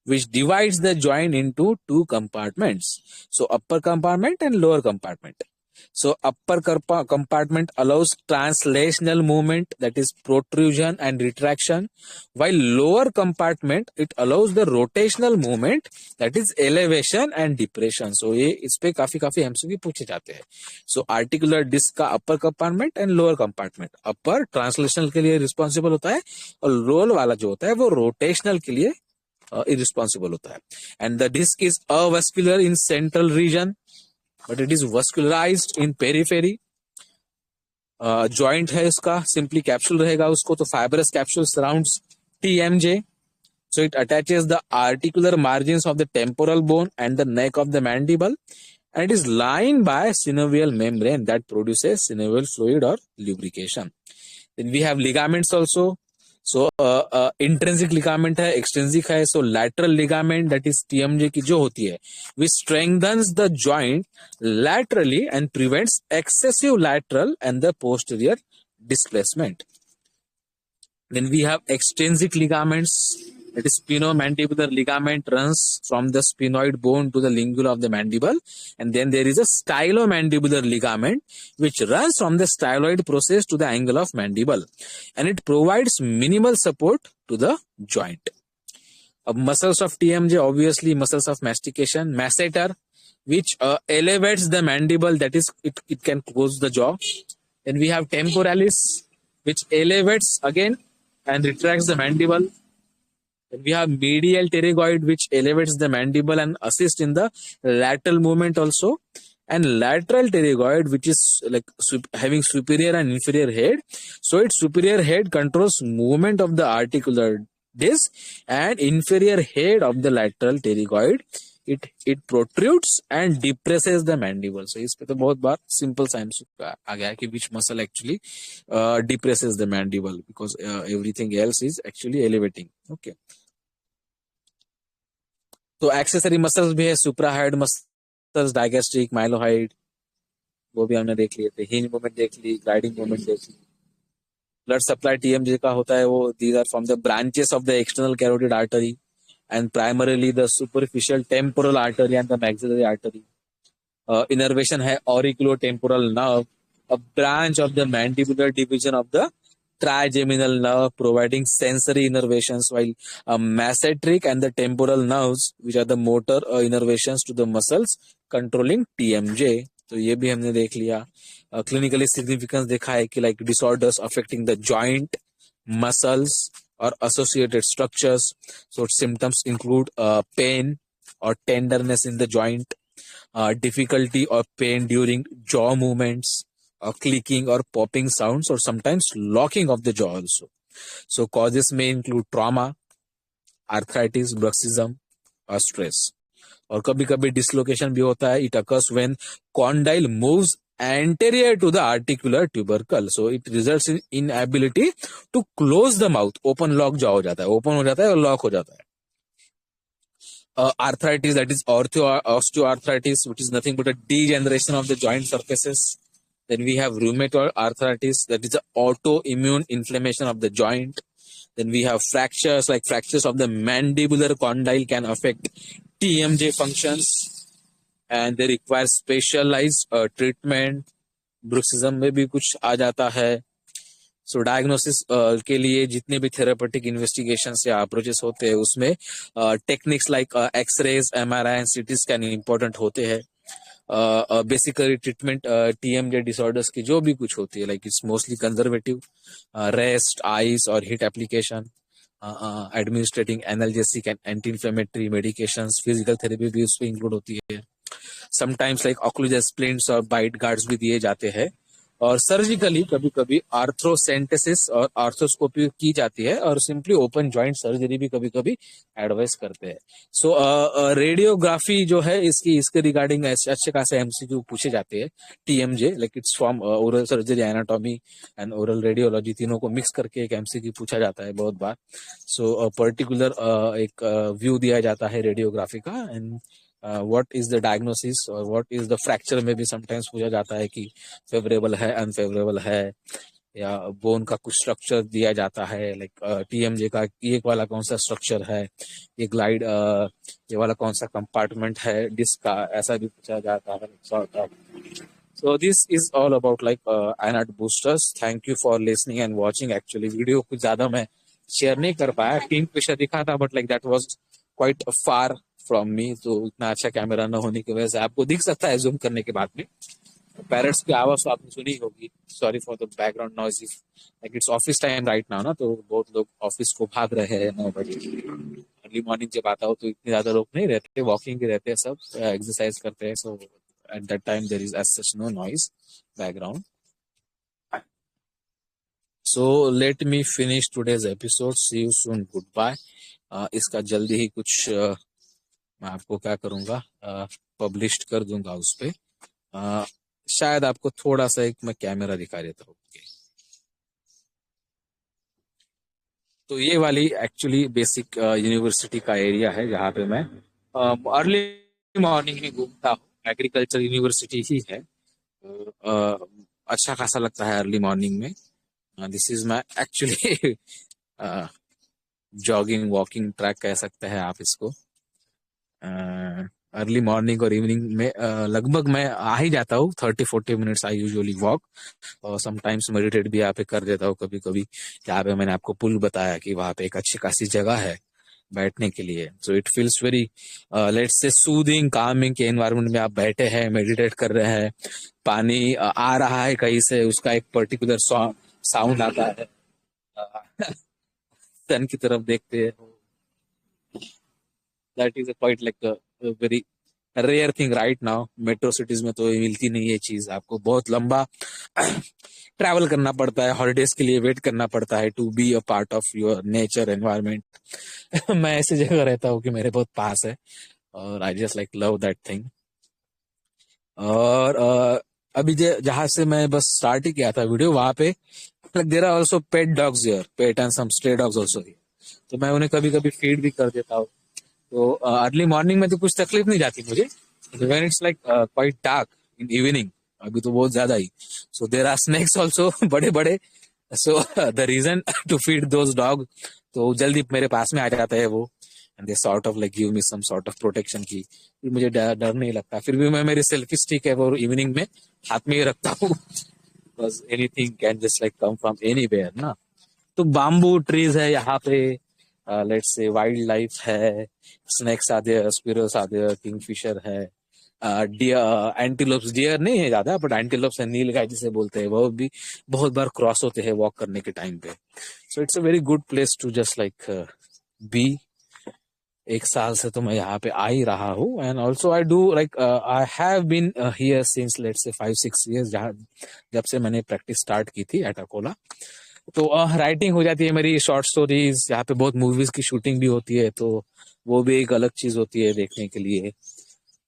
which divides the joint into two compartments. So upper compartment and lower compartment. So upper compartment allows translational movement, that is protrusion and retraction, while lower compartment, it allows the rotational movement, that is elevation and depression. So ये इस पे काफी MCQ पूछे जाते हैं. So articular disc का upper compartment and lower compartment. Upper translational के लिए responsible होता है और lower वाला जो होता है वो rotational के लिए irresponsible होता है. And the disc is avascular in central region, but it is vascularized in periphery. Joint है इसका, simply capsule रहेगा उसको, तो fibrous capsule surrounds TMJ. So it attaches the articular margins of the temporal bone and the neck of the mandible, and it is lined by synovial membrane that produces synovial fluid or lubrication. Then we have ligaments also. So intrinsic ligament है, extrinsic है. So lateral ligament, that is TMJ की जो होती है, which strengthens the joint laterally and prevents excessive lateral and the posterior displacement. Then we have extrinsic ligaments, that is spinomandibular ligament runs from the sphenoid bone to the lingula of the mandible, and then there is a stylomandibular ligament which runs from the styloid process to the angle of mandible, and it provides minimal support to the joint. Muscles of TMJ, obviously muscles of mastication, masseter, which elevates the mandible, that is it can close the jaw. Then we have temporalis, which elevates again and retracts the mandible. Then we have medial pterygoid, which elevates the mandible and assists in the lateral movement also. And lateral pterygoid, which is like having superior and inferior head. So its superior head controls movement of the articular disc and inferior head of the lateral pterygoid. It protrudes and depresses the mandible. So इस पे तो बहुत बार simple science आ गया है कि which muscle actually depresses the mandible because everything else is actually elevating. Okay. तो accessory muscles भी है, सुप्राहाइड मसल्स, डायगेस्ट्रिक, माइलोहाइड, वो भी हमने देख लिए थे, हिंज मूवमेंट देख ली, ग्लाइडिंग मूवमेंट देख ली। ब्लड सप्लाई टीएमजे का होता है वो these are from the branches of the external carotid artery and primarily the superficial temporal artery and the maxillary artery. Innervation है auriculotemporal nerve, a branch of the mandibular division of the trigeminal nerve providing sensory innervations, while masseteric and the temporal nerves which are the motor innervations to the muscles controlling TMJ. तो ये भी हमने देख लिया। Clinically significance देखा है कि like disorders affecting the joint, muscles or associated structures. So symptoms include pain or tenderness in the joint, difficulty or pain during jaw movements, or clicking or popping sounds, or sometimes locking of the jaw also. So causes may include trauma, arthritis, bruxism, or stress. और कभी कभी dislocation भी होता है. It occurs when condyle moves anterior to the articular tubercle, so it results in inability to close the mouth. Open lock jaw हो जाता है, open हो जाता है और lock हो जाता है. Arthritis, that is osteoarthritis, which is nothing but a degeneration of the joint surfaces. Then we have rheumatoid arthritis, that is the autoimmune inflammation of the joint. Then we have fractures, like fractures of the mandibular condyle can affect TMJ functions and they require specialized treatment. Bruxism में भी कुछ आ जाता है. सो diagnosis के लिए जितने भी therapeutic investigation या अप्रोचेस होते हैं उसमें techniques like x-rays, MRI and CT scan important होते हैं. बेसिकली ट्रीटमेंट टीएमजे डिसऑर्डर्स की जो भी कुछ होती है like it's mostly conservative, rest, ice और heat application, administrating analgesic and anti inflammatory medications, physical therapy भी उसमें इंक्लूड होती है. समटाइम्स लाइक ऑक्लूजल स्प्लिंट्स और बाइट गार्ड्स भी दिए जाते हैं. और सर्जिकली कभी कभी आर्थ्रोसेंटेसिस और आर्थ्रोस्कोपी की जाती है और सिंपली ओपन जॉइंट सर्जरी भी कभी कभी एडवाइस करते हैं. सो रेडियोग्राफी जो है इसके रिगार्डिंग अच्छे खासे एमसीक्यू पूछे जाते हैं. TMJ like it's from oral surgery, anatomy and oral radiology, तीनों को मिक्स करके एक एमसीक्यू पूछा जाता है बहुत बार. सो पर्टिकुलर एक व्यू दिया जाता है रेडियोग्राफी का and what is the diagnosis और what is the fracture में भी sometimes पूछा जाता है कि फेवरेबल है, अनफेवरेबल है, या बोन का कुछ स्ट्रक्चर दिया जाता है लाइक टीएमजे का ये वाला कौन सा स्ट्रक्चर है, ये ग्लाइड ये वाला कौन सा कंपार्टमेंट है डिस्क का, ऐसा भी पूछा जाता है. So this is all about like INAT boosters. Thank you for listening and watching. Actually video कुछ ज्यादा मैं शेयर नहीं कर पाया, टीम पिक्चर दिखा था but like that was quite far from me, तो इतना अच्छा कैमरा न होने की वजह से आपको दिख सकता है जूम करने के बाद में. पेरेंट्स की आवाज तो आपने सुनी होगी. Sorry for the background noise. Like it's office time right now ना, तो बहुत लोग ऑफिस को भाग रहे हैं 9 बजे. अर्ली मॉर्निंग जब आता हो तो इतने ज्यादा लोग नहीं रहते, वॉकिंग के रहते हैं, सब एक्सरसाइज करते हैं. So at that time there is as such no noise background. So let me finish today's episode. See you soon. Goodbye. इसका जल्दी ही कुछ मैं आपको क्या करूंगा, पब्लिश कर दूंगा उस पे. शायद आपको थोड़ा सा एक मैं कैमरा दिखा देता हूँ. तो ये वाली एक्चुअली बेसिक यूनिवर्सिटी का एरिया है जहाँ पे मैं अर्ली मॉर्निंग में घूमता हूँ. एग्रीकल्चर यूनिवर्सिटी ही है. अच्छा खासा लगता है अर्ली मॉर्निंग में. This is my actually jogging walking track कह सकते हैं आप इसको. अर्ली मॉर्निंग और इवनिंग में लगभग मैं आ ही जाता हूँ. 30-40 मिनट्स आई यूजुअली वॉक, और समटाइम्स मेडिटेट भी यहाँ पे कर देता हूँ कभी कभी. यहाँ पे मैंने आपको पुल बताया कि वहाँ पे एक अच्छी खासी जगह है बैठने के लिए. So it feels very let's say soothing, Kameng के एनवायरमेंट में आप बैठे हैं, मेडिटेट कर रहे हैं, पानी आ रहा है कहीं से, उसका एक पर्टिकुलर साउंड आता है, सन की तरफ देखते हैं. That is quite like very rare thing right now. Metro cities में तो मिलती नहीं है चीज, आपको बहुत लंबा ट्रैवल करना पड़ता है, हॉलीडेज के लिए वेट करना पड़ता है to be a part of your nature environment. मैं ऐसी जगह रहता हूँ कि मेरे बहुत पास है, और I just like love that thing. और अभी जहां से मैं बस स्टार्ट ही किया था वीडियो, वहां पे there are also pet dogs here, pet and some stray dogs also, तो मैं उन्हें कभी कभी फीड भी कर देता हूँ। तो अर्ली मॉर्निंग में तो कुछ तकलीफ नहीं जाती मुझे, when it's like quite dark in evening, अभी तो बहुत ज्यादा ही, so there are snakes also बड़े बड़े, so the reason to feed those dog, तो जल्दी मेरे पास में आ जाता है वो, and they sort of like give me some sort of protection की, फिर मुझे डर नहीं लगता। फिर भी मैं मेरी सेल्फी स्टिक है वो इवनिंग में हाथ में ही रखता हूँ, because anything can just like come from anywhere ना। तो बाम्बू ट्रीज है यहाँ पे, लेट्स से वाइल्ड लाइफ है, स्नेक्स आते हैं, स्क्विरल्स आते हैं, किंगफिशर है, डियर, एंटीलोप्स, डियर नहीं है ज्यादा बट एंटीलोप्स है, नीलगाय जिसे बोलते हैं, वो भी बहुत बार क्रॉस होते हैं वॉक करने के टाइम पे। So it's a very good place to just like be. एक साल से तो मैं यहाँ पे आ ही रहा हूँ, and also I do like I have been here since let's say 5-6 years, जहाँ जब से मैंने प्रैक्टिस स्टार्ट की थी एट अकोला। तो राइटिंग हो जाती है मेरी, शॉर्ट स्टोरीज, यहाँ पे बहुत मूवीज की शूटिंग भी होती है, तो वो भी एक अलग चीज होती है देखने के लिए,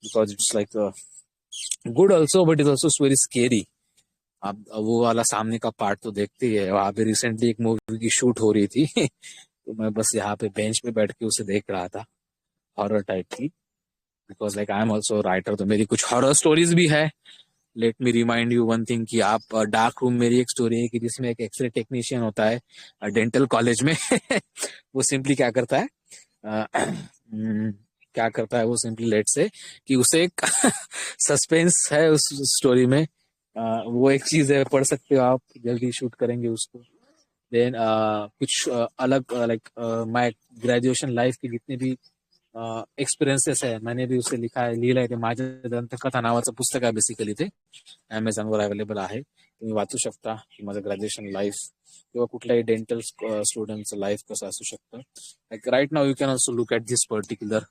because it's like good also but is also very scary. आप वो वाला सामने का पार्ट तो देखते ही है। वहां पे रिसेंटली एक मूवी की शूट हो रही थी तो मैं बस यहाँ पे बेंच पे बैठ के उसे देख रहा था, हॉरर टाइप की, because like I am also writer, तो मेरी कुछ हॉरर स्टोरीज भी है। Let me remind you one thing कि आप डार्क रूम, मेरी एक स्टोरी है कि जिसमें एक एक्सरे टेक्नीशियन होता है डेंटल कॉलेज में वो सिंपली क्या करता है, क्या करता है वो सिंपली, लेट से कि उसे एक सस्पेंस है उस स्टोरी में, वो एक चीज है, पढ़ सकते हो आप, जल्दी शूट करेंगे उसको। देन कुछ अलग लाइक माय ग्रेजुएशन लाइफ की जितने भी एक्सपिरियन्सेस आहे, मैंने भी उसे लिखा आहे, लिहिलंय ते, माझ्या दंतकथा नावाचं पुस्तक आहे बेसिकली, ते अमेझॉनवर अवेलेबल आहे, तुम्ही वाचू शकता की माझं ग्रॅज्युएशन लाईफ किंवा कुठल्याही डेंटल स्टुडंटचं लाईफ कसं असू शकतं. Like right now you can also look at this particular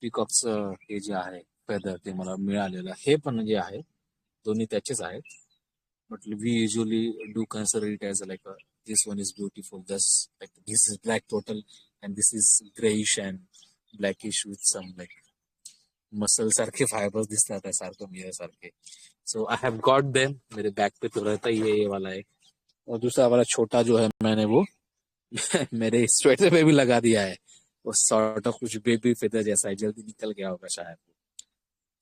पिकॉकचं हे जे आहे फेदर, ते मला मिळालेलं, हे पण जे आहे दोन्ही त्याचेच आहेत, but we usually do consider it as like this one is beautiful, this is black total, and this is grayish and blackish with some like muscle सारखे फाइबर्स दिसतात है सारखं मिरर सारखे. सो आई हैव गॉट देम, मेरे back पे तो रहता ही है ये वाला एक, और दूसरा वाला छोटा जो है मैंने वो मेरे स्वेटर पे भी लगा दिया है, वो सॉर्ट ऑफ कुछ बेबी फेदर जैसा है, जल्दी निकल गया होगा शायद.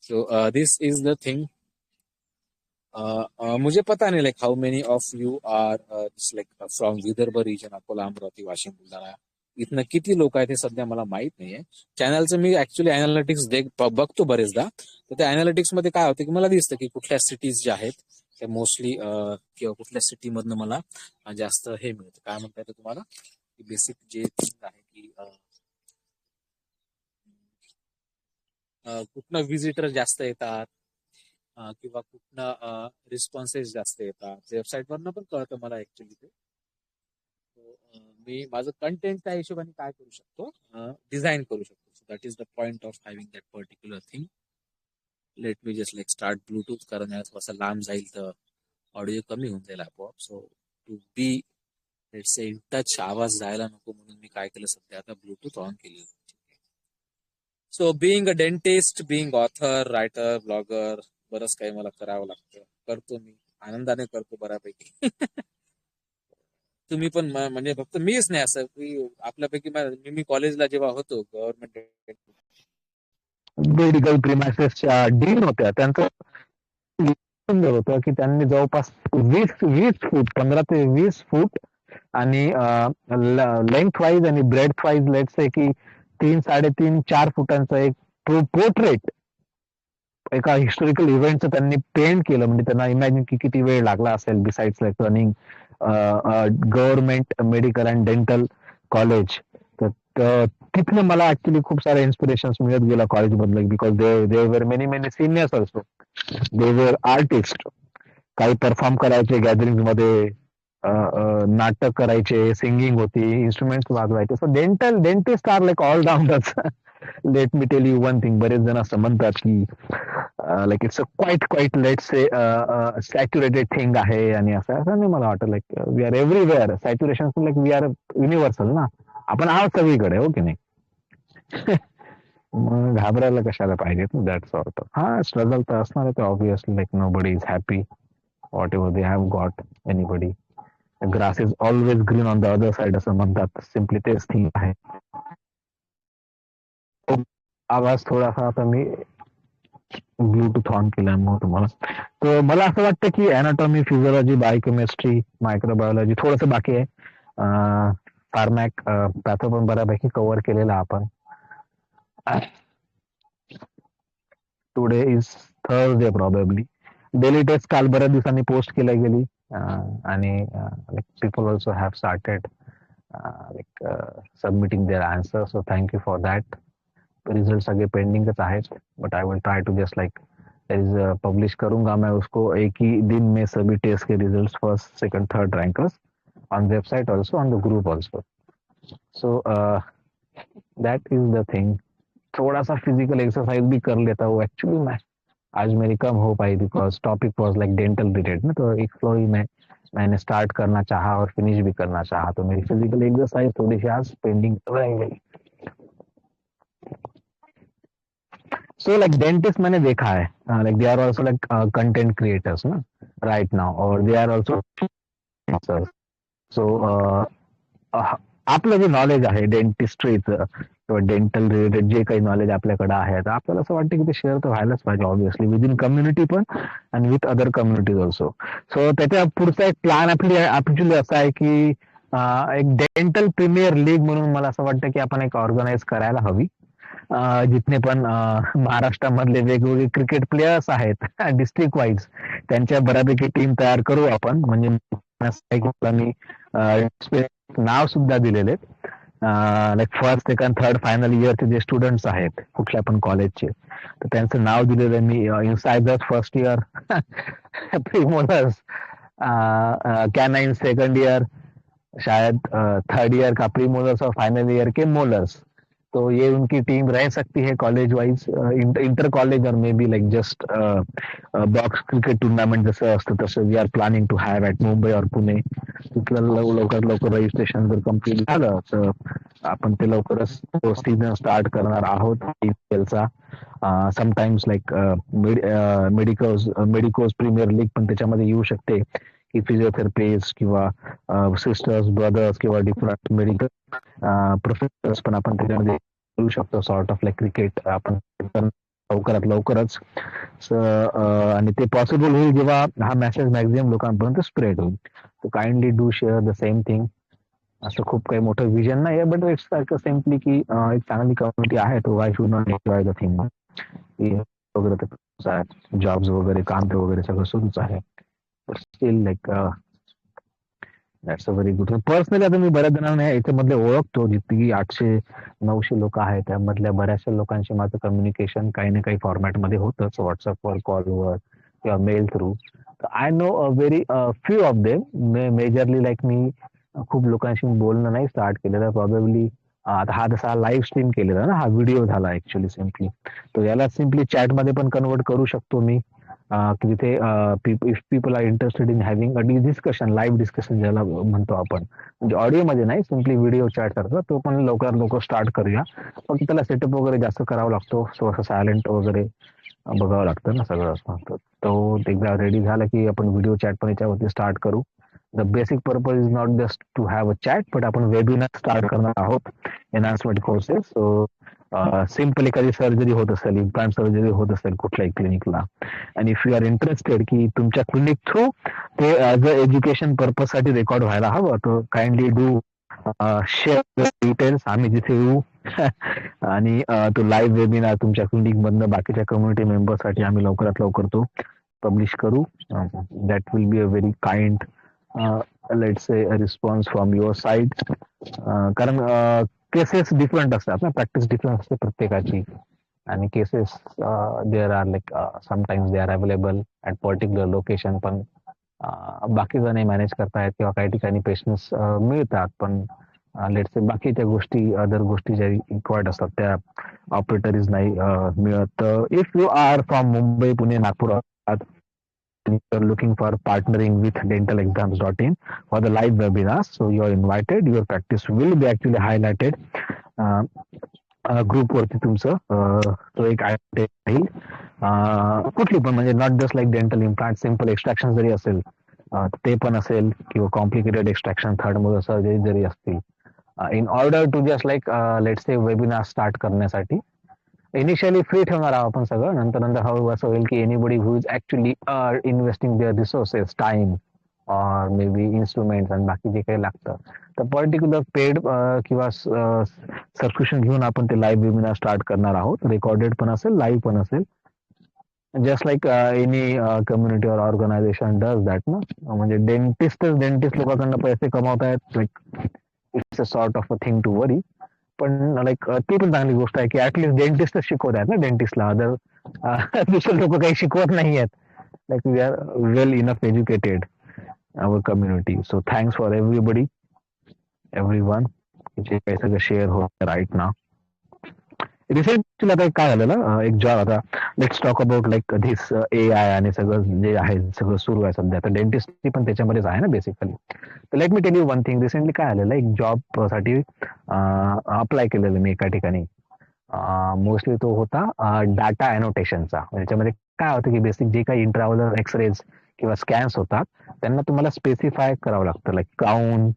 So this is the thing. मुझे पता नहीं like how many of you are like from Vidarbha region, Akola, Amravati, Washim, Buldhana, इथनं किती लोक आहेत हे सध्या मला माहित नाहीये. चॅनलचं मी ऍक्च्युली अनालिटिक्स बघतो बरेचदा, तर त्या अनालिटिक्स मध्ये काय होतं की मला दिसतं की कुठल्या सिटीज ज्या आहेत त्या मोस्टली, किंवा कुठल्या सिटी मधनं मला जास्त हे मिळतं, काय म्हणता येतं तुम्हाला, की बेसिक जे थिंग आहे की कुठनं व्हिजिटर जास्त येतात, किंवा कुठनं रिस्पॉन्सेस जास्त येतात, वेबसाईटवरनं पण कळतं मला ऍक्च्युली ते. मी माझं कंटेंट त्या हिशोबाने काय करू शकतो, डिझाईन करू शकतो. सो that is the point of having that particular thing. Let me just like start Bluetooth, कारण यात थोडासा लांब जाईल तर ऑडिओ कमी होऊन जाईल आपोआप. सो to be let's say in touch, आवाज जायला नको म्हणून मी काय केलं, सध्या आता ब्लूटूथ ऑन केली. So being a dentist, being author, writer, blogger, बरंच काही मला करावं लागतं, करतो मी, आनंदाने करतो बऱ्यापैकी. तुम्ही पण म्हणजे फक्त मीच नाही, असं की आपल्यापैकी मी कॉलेजला जेव्हा होतो गव्हर्नमेंट मेडिकल प्रिमायसेसच्या डीन होत्या, त्यांचं सुंदर होतं की त्यांनी जवळपास 20 फूट 15 ते 20 फूट आणि लेंथ वाईज आणि ब्रेड वाईज लेट्स से की 3-3.5-4 फुटांचा एक पोर्ट्रेट एका हिस्टोरिकल इव्हेंटचं त्यांनी पेंट केलं. म्हणजे त्यांना इमॅजिन की किती वेळ लागला असेल, besides like running government medical and dental college. तर तिथनं मला ऍक्च्युली खूप सारे इन्स्पिरेशन मिळत गेला कॉलेजमधलं, because they were many seniors also, they were artist, काही परफॉर्म करायचे गॅदरिंग मध्ये, नाटक करायचे, सिंगिंग होती, इन्स्ट्रुमेंट्स वाजवायचे. So dentist are like all rounders. Let me tell you one thing. बरेच जण असं म्हणतात की like it's a quite let's say saturated thing आहे, आणि असं असं नाही मला वाटतं. Like we are everywhere. Saturation like we are universal ना, आपण आहोत सगळीकडे, हो की नाही? मग घाबरायला कशाला पाहिजे, दॅट सॉर्ट ऑफ. हा, स्ट्रगल तर असणार आहे, ते obviously. Like nobody is happy whatever they have got. Anybody, grass is always green on the other side असं म्हणतात. सिम्पली तेच थिंग आहे. आवाज थोडासा आता मी ब्लूटूथ ऑन केल्यामुळे तुम्हाला. तर मला असं वाटतं की अॅनाटॉमी, फिजिओलॉजी, बायोकेमिस्ट्री, मायक्रोबायोलॉजी थोडंसं बाकी आहे. फार्मॅक, पॅथो पण बऱ्यापैकी कव्हर केलेला आपण. Today is Thursday probably. Daily test काल बऱ्याच दिवसांनी पोस्ट केल्या गेली, आणि people also have started like submitting their answer. So thank you for that. Result सगळे पेंडिंगच आहेत, but I will try to just like publish करूंगा मैं उसको एक ही दिन में, सभी टेस्ट के results, first second third rankers, on website also, on the group also. So that is the thing. थोड़ा सा फिजिकल एक्सरसाइज भी कर लेता हूँ एक्चुअली मैं. आज मेरी कम हो पाई because topic was like dental related ना, तो एक फ्लो ही मैंने स्टार्ट करना चाहा और फिनिश भी करना चाहा, तो मेरी फिजिकल एक्सरसाइज थोड़ी सी आज पेंडिंग रह गई. So like dentist मैंने देखा है, like they are also like content creators ना right now, or they are also influencers. So आपलं जे नॉलेज आहे डेंटिस्ट्रीचं किंवा डेंटल रिलेटेड जे काही नॉलेज आपल्याकडे आहे, तर आपल्याला असं वाटतं की ते शेअर तर व्हायलाच पाहिजे ऑब्व्हियसली, विद इन कम्युनिटी पण आणि विथ अदर कम्युनिटीज ऑल्सो. सो त्याच्या पुढचा एक प्लॅन ऍक्च्युली असा आहे की एक डेंटल प्रीमियर लीग म्हणून मला असं वाटतं की आपण एक ऑर्गनाईज करायला हवी. जिथने पण महाराष्ट्रामधले वेगवेगळे क्रिकेट प्लेयर्स आहेत डिस्ट्रिक्ट वाईज, त्यांच्या बऱ्यापैकी टीम तयार करू आपण. म्हणजे मी नाव सुद्धा दिलेले, like first second third final इयरचे जे स्टुडंट्स आहेत कुठल्या पण कॉलेजचे, तर त्यांचं नाव दिलेलं मी. Insiders first year, premolars, canine second year, शायद थर्ड ईयर का प्रीमोलर्स और फाइनल ईयर के मोलर्स. तो ये उनकी टीम रह सकती है कॉलेज वाइज, इंटर कॉलेज, और maybe like just box cricket tournament जसं असतं तसं we are planning to have at Mumbai और पुणे. तिथलं लवकर रजिस्ट्रेशन जर कम्प्लीट झालं तर आपण ते लवकरच सीझन स्टार्ट करणार आहोत IPL चा. Sometimes like medicos premier league पण त्याच्यामध्ये येऊ शकते, की फिजिओथेरपिस्ट किंवा सिस्टर्स, ब्रदर्स किंवा डिफरंट मेडिकल प्रोफेसर्स पण आपण त्याच्यामध्ये करू शकतो. सॉर्ट ऑफ लाईक क्रिकेट आपण लवकरच. आणि ते पॉसिबल होईल जेव्हा हा मेसेज मॅक्झिमम लोकांपर्यंत स्प्रेड होईल. So kindly do share the same thing. असं खूप काही मोठं विजन नाही आहे, बट इट्स लाईक सिम्पली की एक चांगली कम्युनिटी आहे, तो why should not enjoy the thing. वगैरे जॉब्स वगैरे, काम वगैरे सगळं सुरूच आहे. Steel like that's a very good. Personally आता मी बऱ्याच जणांना याच्यामधले ओळखतो, जितकी 800-900 लोक आहेत, त्यामधल्या बऱ्याचशा लोकांशी माझं कम्युनिकेशन काही ना काही फॉर्मॅटमध्ये होतंच, व्हॉट्सअपवर, कॉलवर किंवा mail through. I know a very few of them. Majorly like मी खूप लोकांशी बोलणं नाही स्टार्ट केलेलं प्रॉबेबली. आता हा जसा लाईव्ह स्ट्रीम केलेला ना, हा व्हिडिओ झाला ऍक्च्युली सिम्पली, तो याला सिम्पली चॅटमध्ये पण कन्वर्ट करू शकतो मी. की तिथे if people are interested in having a discussion, live discussion ज्याला म्हणतो आपण, म्हणजे ऑडिओमध्ये नाही, सिम्पली व्हिडिओ चॅट करतो, तो पण लवकर स्टार्ट करूया. फक्त त्याला सेटअप वगैरे जास्त करावा लागतो, थोडंसं सायलेंट वगैरे बघावं लागतं ना सगळं. तो एकदा रेडी झाला की आपण व्हिडिओ चॅट पण याच्यावरती स्टार्ट करू. The basic purpose is not just to have a chat, but आपण वेबिनार स्टार्ट करणार आहोत, एनहान्समेंट कोर्सेस. सो सिम्पल एखादी सर्जरी होत असेल, इम्प्लांट सर्जरी होत असेल कुठल्याही क्लिनिकला, आणि इफ यू आर इंटरेस्टेड की तुमच्या क्लिनिक थ्रू ते ॲज अ एज्युकेशन पर्पज साठी रेकॉर्ड व्हायला हवं, तर काइंडली डू शेअर डिटेल्स. आम्ही जिथे येऊ आणि तो लाईव्ह वेबिनार तुमच्या क्लिनिक मधनं बाकीच्या कम्युनिटी मेंबर्ससाठी आम्ही लवकरात लवकर तो पब्लिश करू. That will be a very kind let's say response from your side. कारण केसेस डिफरंट असतात ना, प्रॅक्टिस डिफरंट असते प्रत्येकाची, आणि cases there are like sometimes they are available at particular location, पण बाकी जण मॅनेज करतायत किंवा काही ठिकाणी पेशंट्स मिळतात, पण लेट्स से बाकीच्या गोष्टी अदर गोष्टी ज्या रिक्वायर्ड असतात त्या ऑपरेटरीज नाही मिळत. If you are from Mumbai, Pune, Nagpur, you're looking for partnering with dentalexams.in for the live webinars, so you are invited. Your practice will be actually highlighted group वरती तुमचं तो एक राहील. कुठली पण म्हणजे not just like dental implant, simple extraction जरी असेल ते पण असेल किंवा complicated extraction third molar surgery जरी असतील, in order to just like let's say webinar start करण्यासाठी इनिशियली फ्री ठेवणार आहोत आपण सगळं. नंतर नंतर हळूहळू असं होईल की anybody who is actually investing their resources, time और मे बी इन्स्ट्रुमेंट्स आणि बाकी जे काही लागतं, तर पर्टिक्युलर पेड किंवा सबस्क्रिप्शन घेऊन आपण ते लाईव्ह वेबिनार स्टार्ट करणार आहोत. रेकॉर्डेड पण असेल, लाईव्ह पण असेल. जस्ट लाईक एनी कम्युनिटी और ऑर्गनायझेशन डज दॅट ना. म्हणजे डेंटिस्ट लोकांकडनं पैसे कमावत आहेत, like it's a sort of a thing to worry. पण लाईक ती पण चांगली गोष्ट आहे की ऍटलीस्ट डेंटिस्ट शिकवत आहेत ना डेंटिस्टला. अदर दुसरे लोक काही शिकवत नाही आहेत. Like we are well enough educated our community. So thanks for everybody, everyone जे काही सगळं शेअर होत राईट ना. रिसेंटली आता काय झालेलं, एक जॉब, आता let's talk about like this AI आणि सगळं जे आहे सगळं सुरू आहे सध्या, तर डेंटिस्ट पण त्याच्यामध्येच आहे ना बेसिकली. तर let me tell you one thing. Recently काय झालेलं, एक जॉब साठी अप्लाय केलेलं मी एका ठिकाणी. मोस्टली तो होता डाटा अॅनोटेशनचा. त्याच्यामध्ये काय होतं की बेसिक जे काही इंट्राव्हलर एक्सरेज किंवा स्कॅन्स होतात त्यांना तुम्हाला स्पेसिफाय करावं लागतं, लाईक क्राऊन,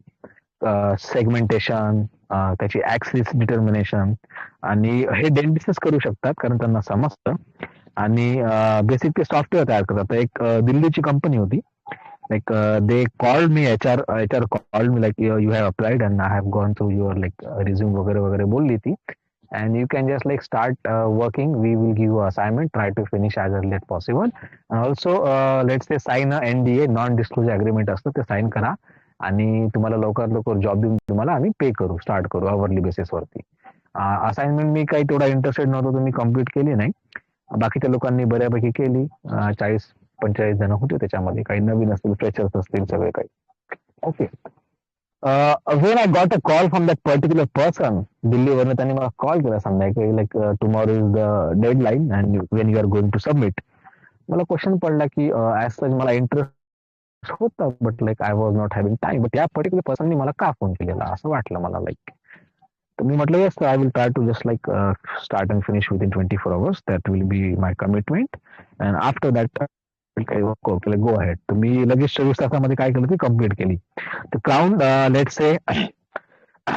सेगमेंटेशन, त्याची ऍक्सिस डिटर्मिनेशन. आणि हे डेंटिस्टच करू शकतात कारण त्यांना समजतं. आणि बेसिक ते सॉफ्टवेअर तयार करतात. एक दिल्लीची कंपनी होती. Like they called me, HR called me, like you have applied and I have gone through your like resume वगैरे वगैरे बोलली ती. and you can just like start working. We will give you assignment, try to finish as early as possible, and also let's say sign a NDA, non disclosure agreement असतं, ते sign करा आणि तुम्हाला लवकरात लवकर जॉब देऊन तुम्हाला आम्ही पे करू, स्टार्ट करू अवरली बेसिस वरती. असाइनमेंट मी काही तेवढा इंटरेस्टेड नव्हतो, तर मी कम्प्लीट केली नाही. बाकीच्या लोकांनी बऱ्यापैकी केली. 40-45 जण होते त्याच्यामध्ये. काही नवीन असतील, फ्रेशर्स असतील, सगळे काही. Okay. when I got a call from that particular person, दिल्लीवरनं त्यांनी मला कॉल केला संध्याकाळी, like tomorrow is the deadline and when you are going to submit. मला क्वेश्चन पडला की ऍज सच मला इंटरेस्ट होता, but like I was not having time. But या पर्टिक्युलर पर्सननी मला का फोन केलेला असं वाटलं मला. लाईक तर मी म्हटलं yes, I will try to just like start and finish within 24 hours. That will be my commitment. And after that काही गो अहेड. तर मी लगेच 24 तासामध्ये काय केलं ते कम्प्लीट केली. तर crown let's say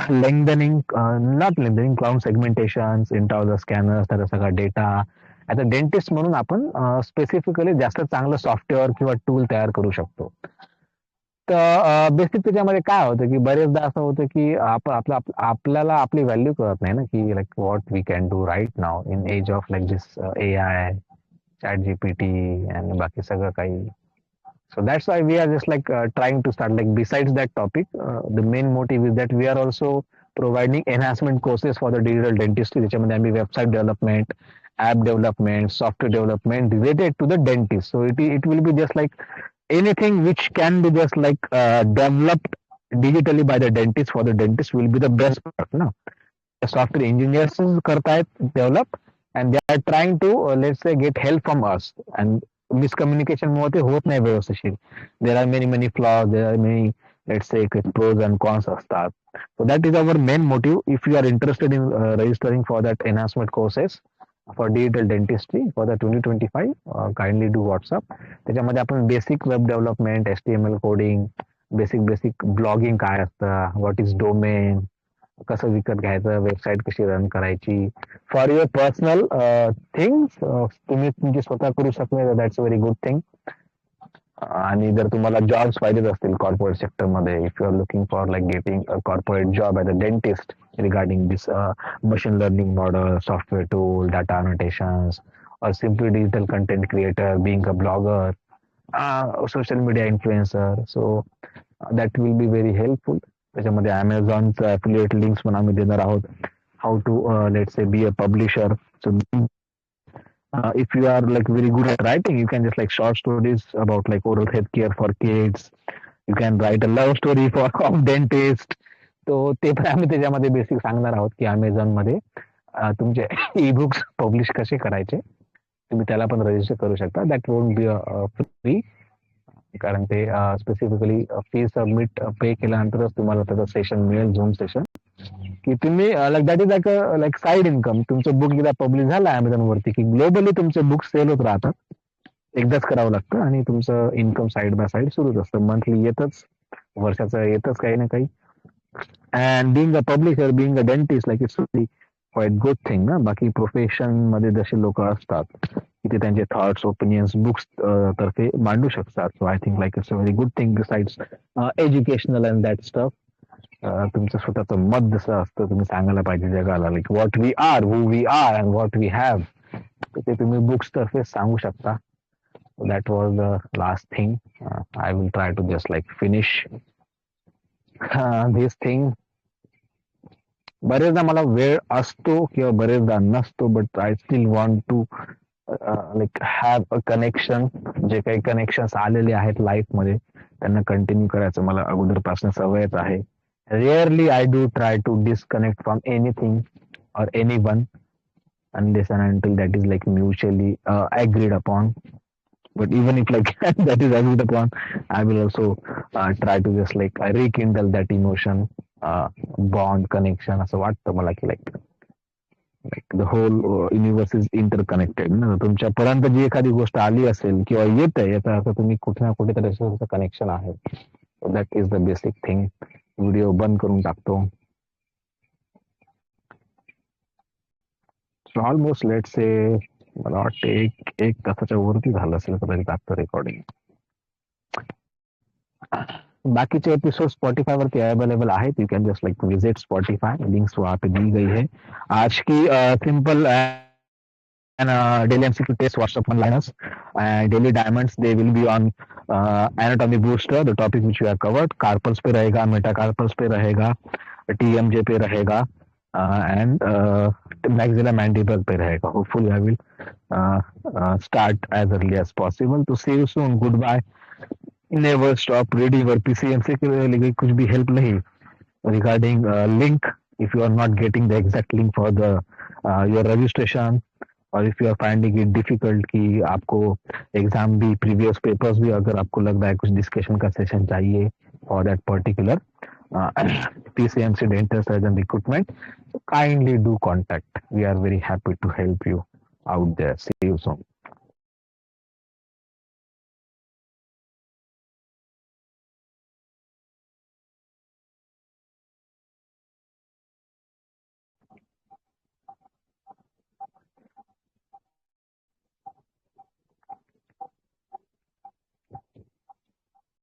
lengthening, not lengthening, crown segmentation, intraoral scanners, त्याचा सगळा डेटा. ऍज अ डेंटिस्ट म्हणून आपण स्पेसिफिकली जास्त चांगलं सॉफ्टवेअर किंवा टूल तयार करू शकतो. तर बेसिक त्याच्यामध्ये काय होतं की बरेचदा असं होतं की आपल्याला आपली व्हॅल्यू कळत नाही ना, की like what we can do right now in age of like this AI, ChatGPT आणि बाकी सगळं काही. So that's why we are just like trying to start, like besides that topic, the main motive is that we are also providing enhancement courses for the digital dentistry, त्याच्यामध्ये आम्ही website development, app development, software development related to the dentist. So it will be just like anything which can be just like developed digitally by the dentist for the dentist will be the best part ना. Software engineers करतायत develop and they are trying to let's say get help from us, and miscommunication मुळे ते होत नाही व्यवस्थित. There are many flaws, there are many let's say pros and cons असतात. So that is our main motive. If you are interested in registering for that enhancement courses for digital dentistry for the 2025, kindly do WhatsApp. त्याच्यामध्ये आपण basic web development, HTML coding, basic blogging काय असतं, what is domain, कसं विकत घ्यायचं, website कशी run करायची, for your personal things तुम्ही तुमची स्वतः करू शकणे, that's a very good thing. आणि जर तुम्हाला जॉब्स पाहिजेच असतील कॉर्पोरेट सेक्टरमध्ये, if you are looking for like getting a corporate job as a dentist regarding this machine learning model, software tool, data annotations, or simply digital content creator, being a blogger, social media influencer, so that will be very helpful. त्याच्यामध्ये Amazonचं affiliate links पण आम्ही देणार आहोत. How to let's say be a publisher. So if you are like very good at writing, you can just like short stories about like oral health care for kids. You can write a love story for of dentist. तो ते पण आम्ही त्याच्यामध्ये basic सांगणार आहोत की Amazon मध्ये तुमचे ई बुक्स पब्लिश कसे करायचे. तुम्ही त्याला पण रजिस्टर करू शकता. दॅट वोंट बी फ्री, कारण ते स्पेसिफिकली फी सबमिट पे केल्यानंतरच तुम्हाला त्याचं सेशन मिळेल, झूम सेशन, की तुम्ही like that is like side income. तुमचं बुक एकदा पब्लिश झालं अमेझॉन वरती की ग्लोबली तुमचे बुक सेल होत राहतात. एकदाच करावं लागतं आणि तुमचं इन्कम साईड बाय साईड सुरूच असतं. मंथली येतच, वर्षाचं येतच काही ना काही. And being a publisher, being a dentist, like it's quite good thing ना. बाकी प्रोफेशन मध्ये जसे लोक असतात की ते त्यांचे थॉट्स, ओपिनियन्स बुक्स तर्फे मांडू शकतात. So I think like it's a very good thing besides educational and that stuff. तुमचं स्वतःचं मत जसं असतं तुम्ही सांगायला पाहिजे जगाला, like what we are, who we are and what we have, ते तुम्ही बुक्स तर्फे सांगू शकता. That was the last thing. I will try to just like finish this thing. बरेचदा मला वेळ असतो किंवा बरेचदा नसतो, but I still want to like have a connection. जे काही कनेक्शन आलेले आहेत लाईफ मध्ये त्यांना कंटिन्यू करायचं मला अगोदरपासून सवयच आहे. Rarely I do try to disconnect from anything or anyone unless and until that is like mutually agreed upon. But even if like that is agreed upon, I will also try to just like rekindle that emotion, bond, connection. असं वाटतं मला की like the whole universe is interconnected ना. तुमच्यापर्यंत जी एखादी गोष्ट आली असेल किंवा येत आहे याचा अर्थ तुम्ही कुठे ना कुठेतरी कनेक्शन आहे. That is the basic thing. Video बंद करून टाकतो. सो ऑलमोस्ट लेट से मला वाटतं एक तासाच्या वरती झालं असेल कदाचित आता रेकॉर्डिंग. बाकीचे एपिसोड स्पॉटिफाई वरती अवेलेबल आहेत. You can just like visit Spotify, links वहां पे दी गई है. आज की simple daily MCQ test WhatsApp one-liners and daily diamonds, they will be on anatomy booster, the topic which we have covered. Carpals पे रहेगा, metacarpals पे रहेगा, TMJ पे रहेगा, and maxilla mandible पे रहेगा. Hopefully I will start as early as possible. To see you soon. Goodbye. Never stop reading. और PCMC के लिए कुछ भी help नहीं regarding link. If you are not getting the exact link for the your registration, और if you are finding it difficult कि आपको exam भी, प्रीवियस पेपर्स भी, अगर आपको लग रहा है कुछ डिस्कशन का सेशन चाहिए for that particular PCMC dental surgeon recruitment, kindly do contact. We are very happy to help you out there. See you soon.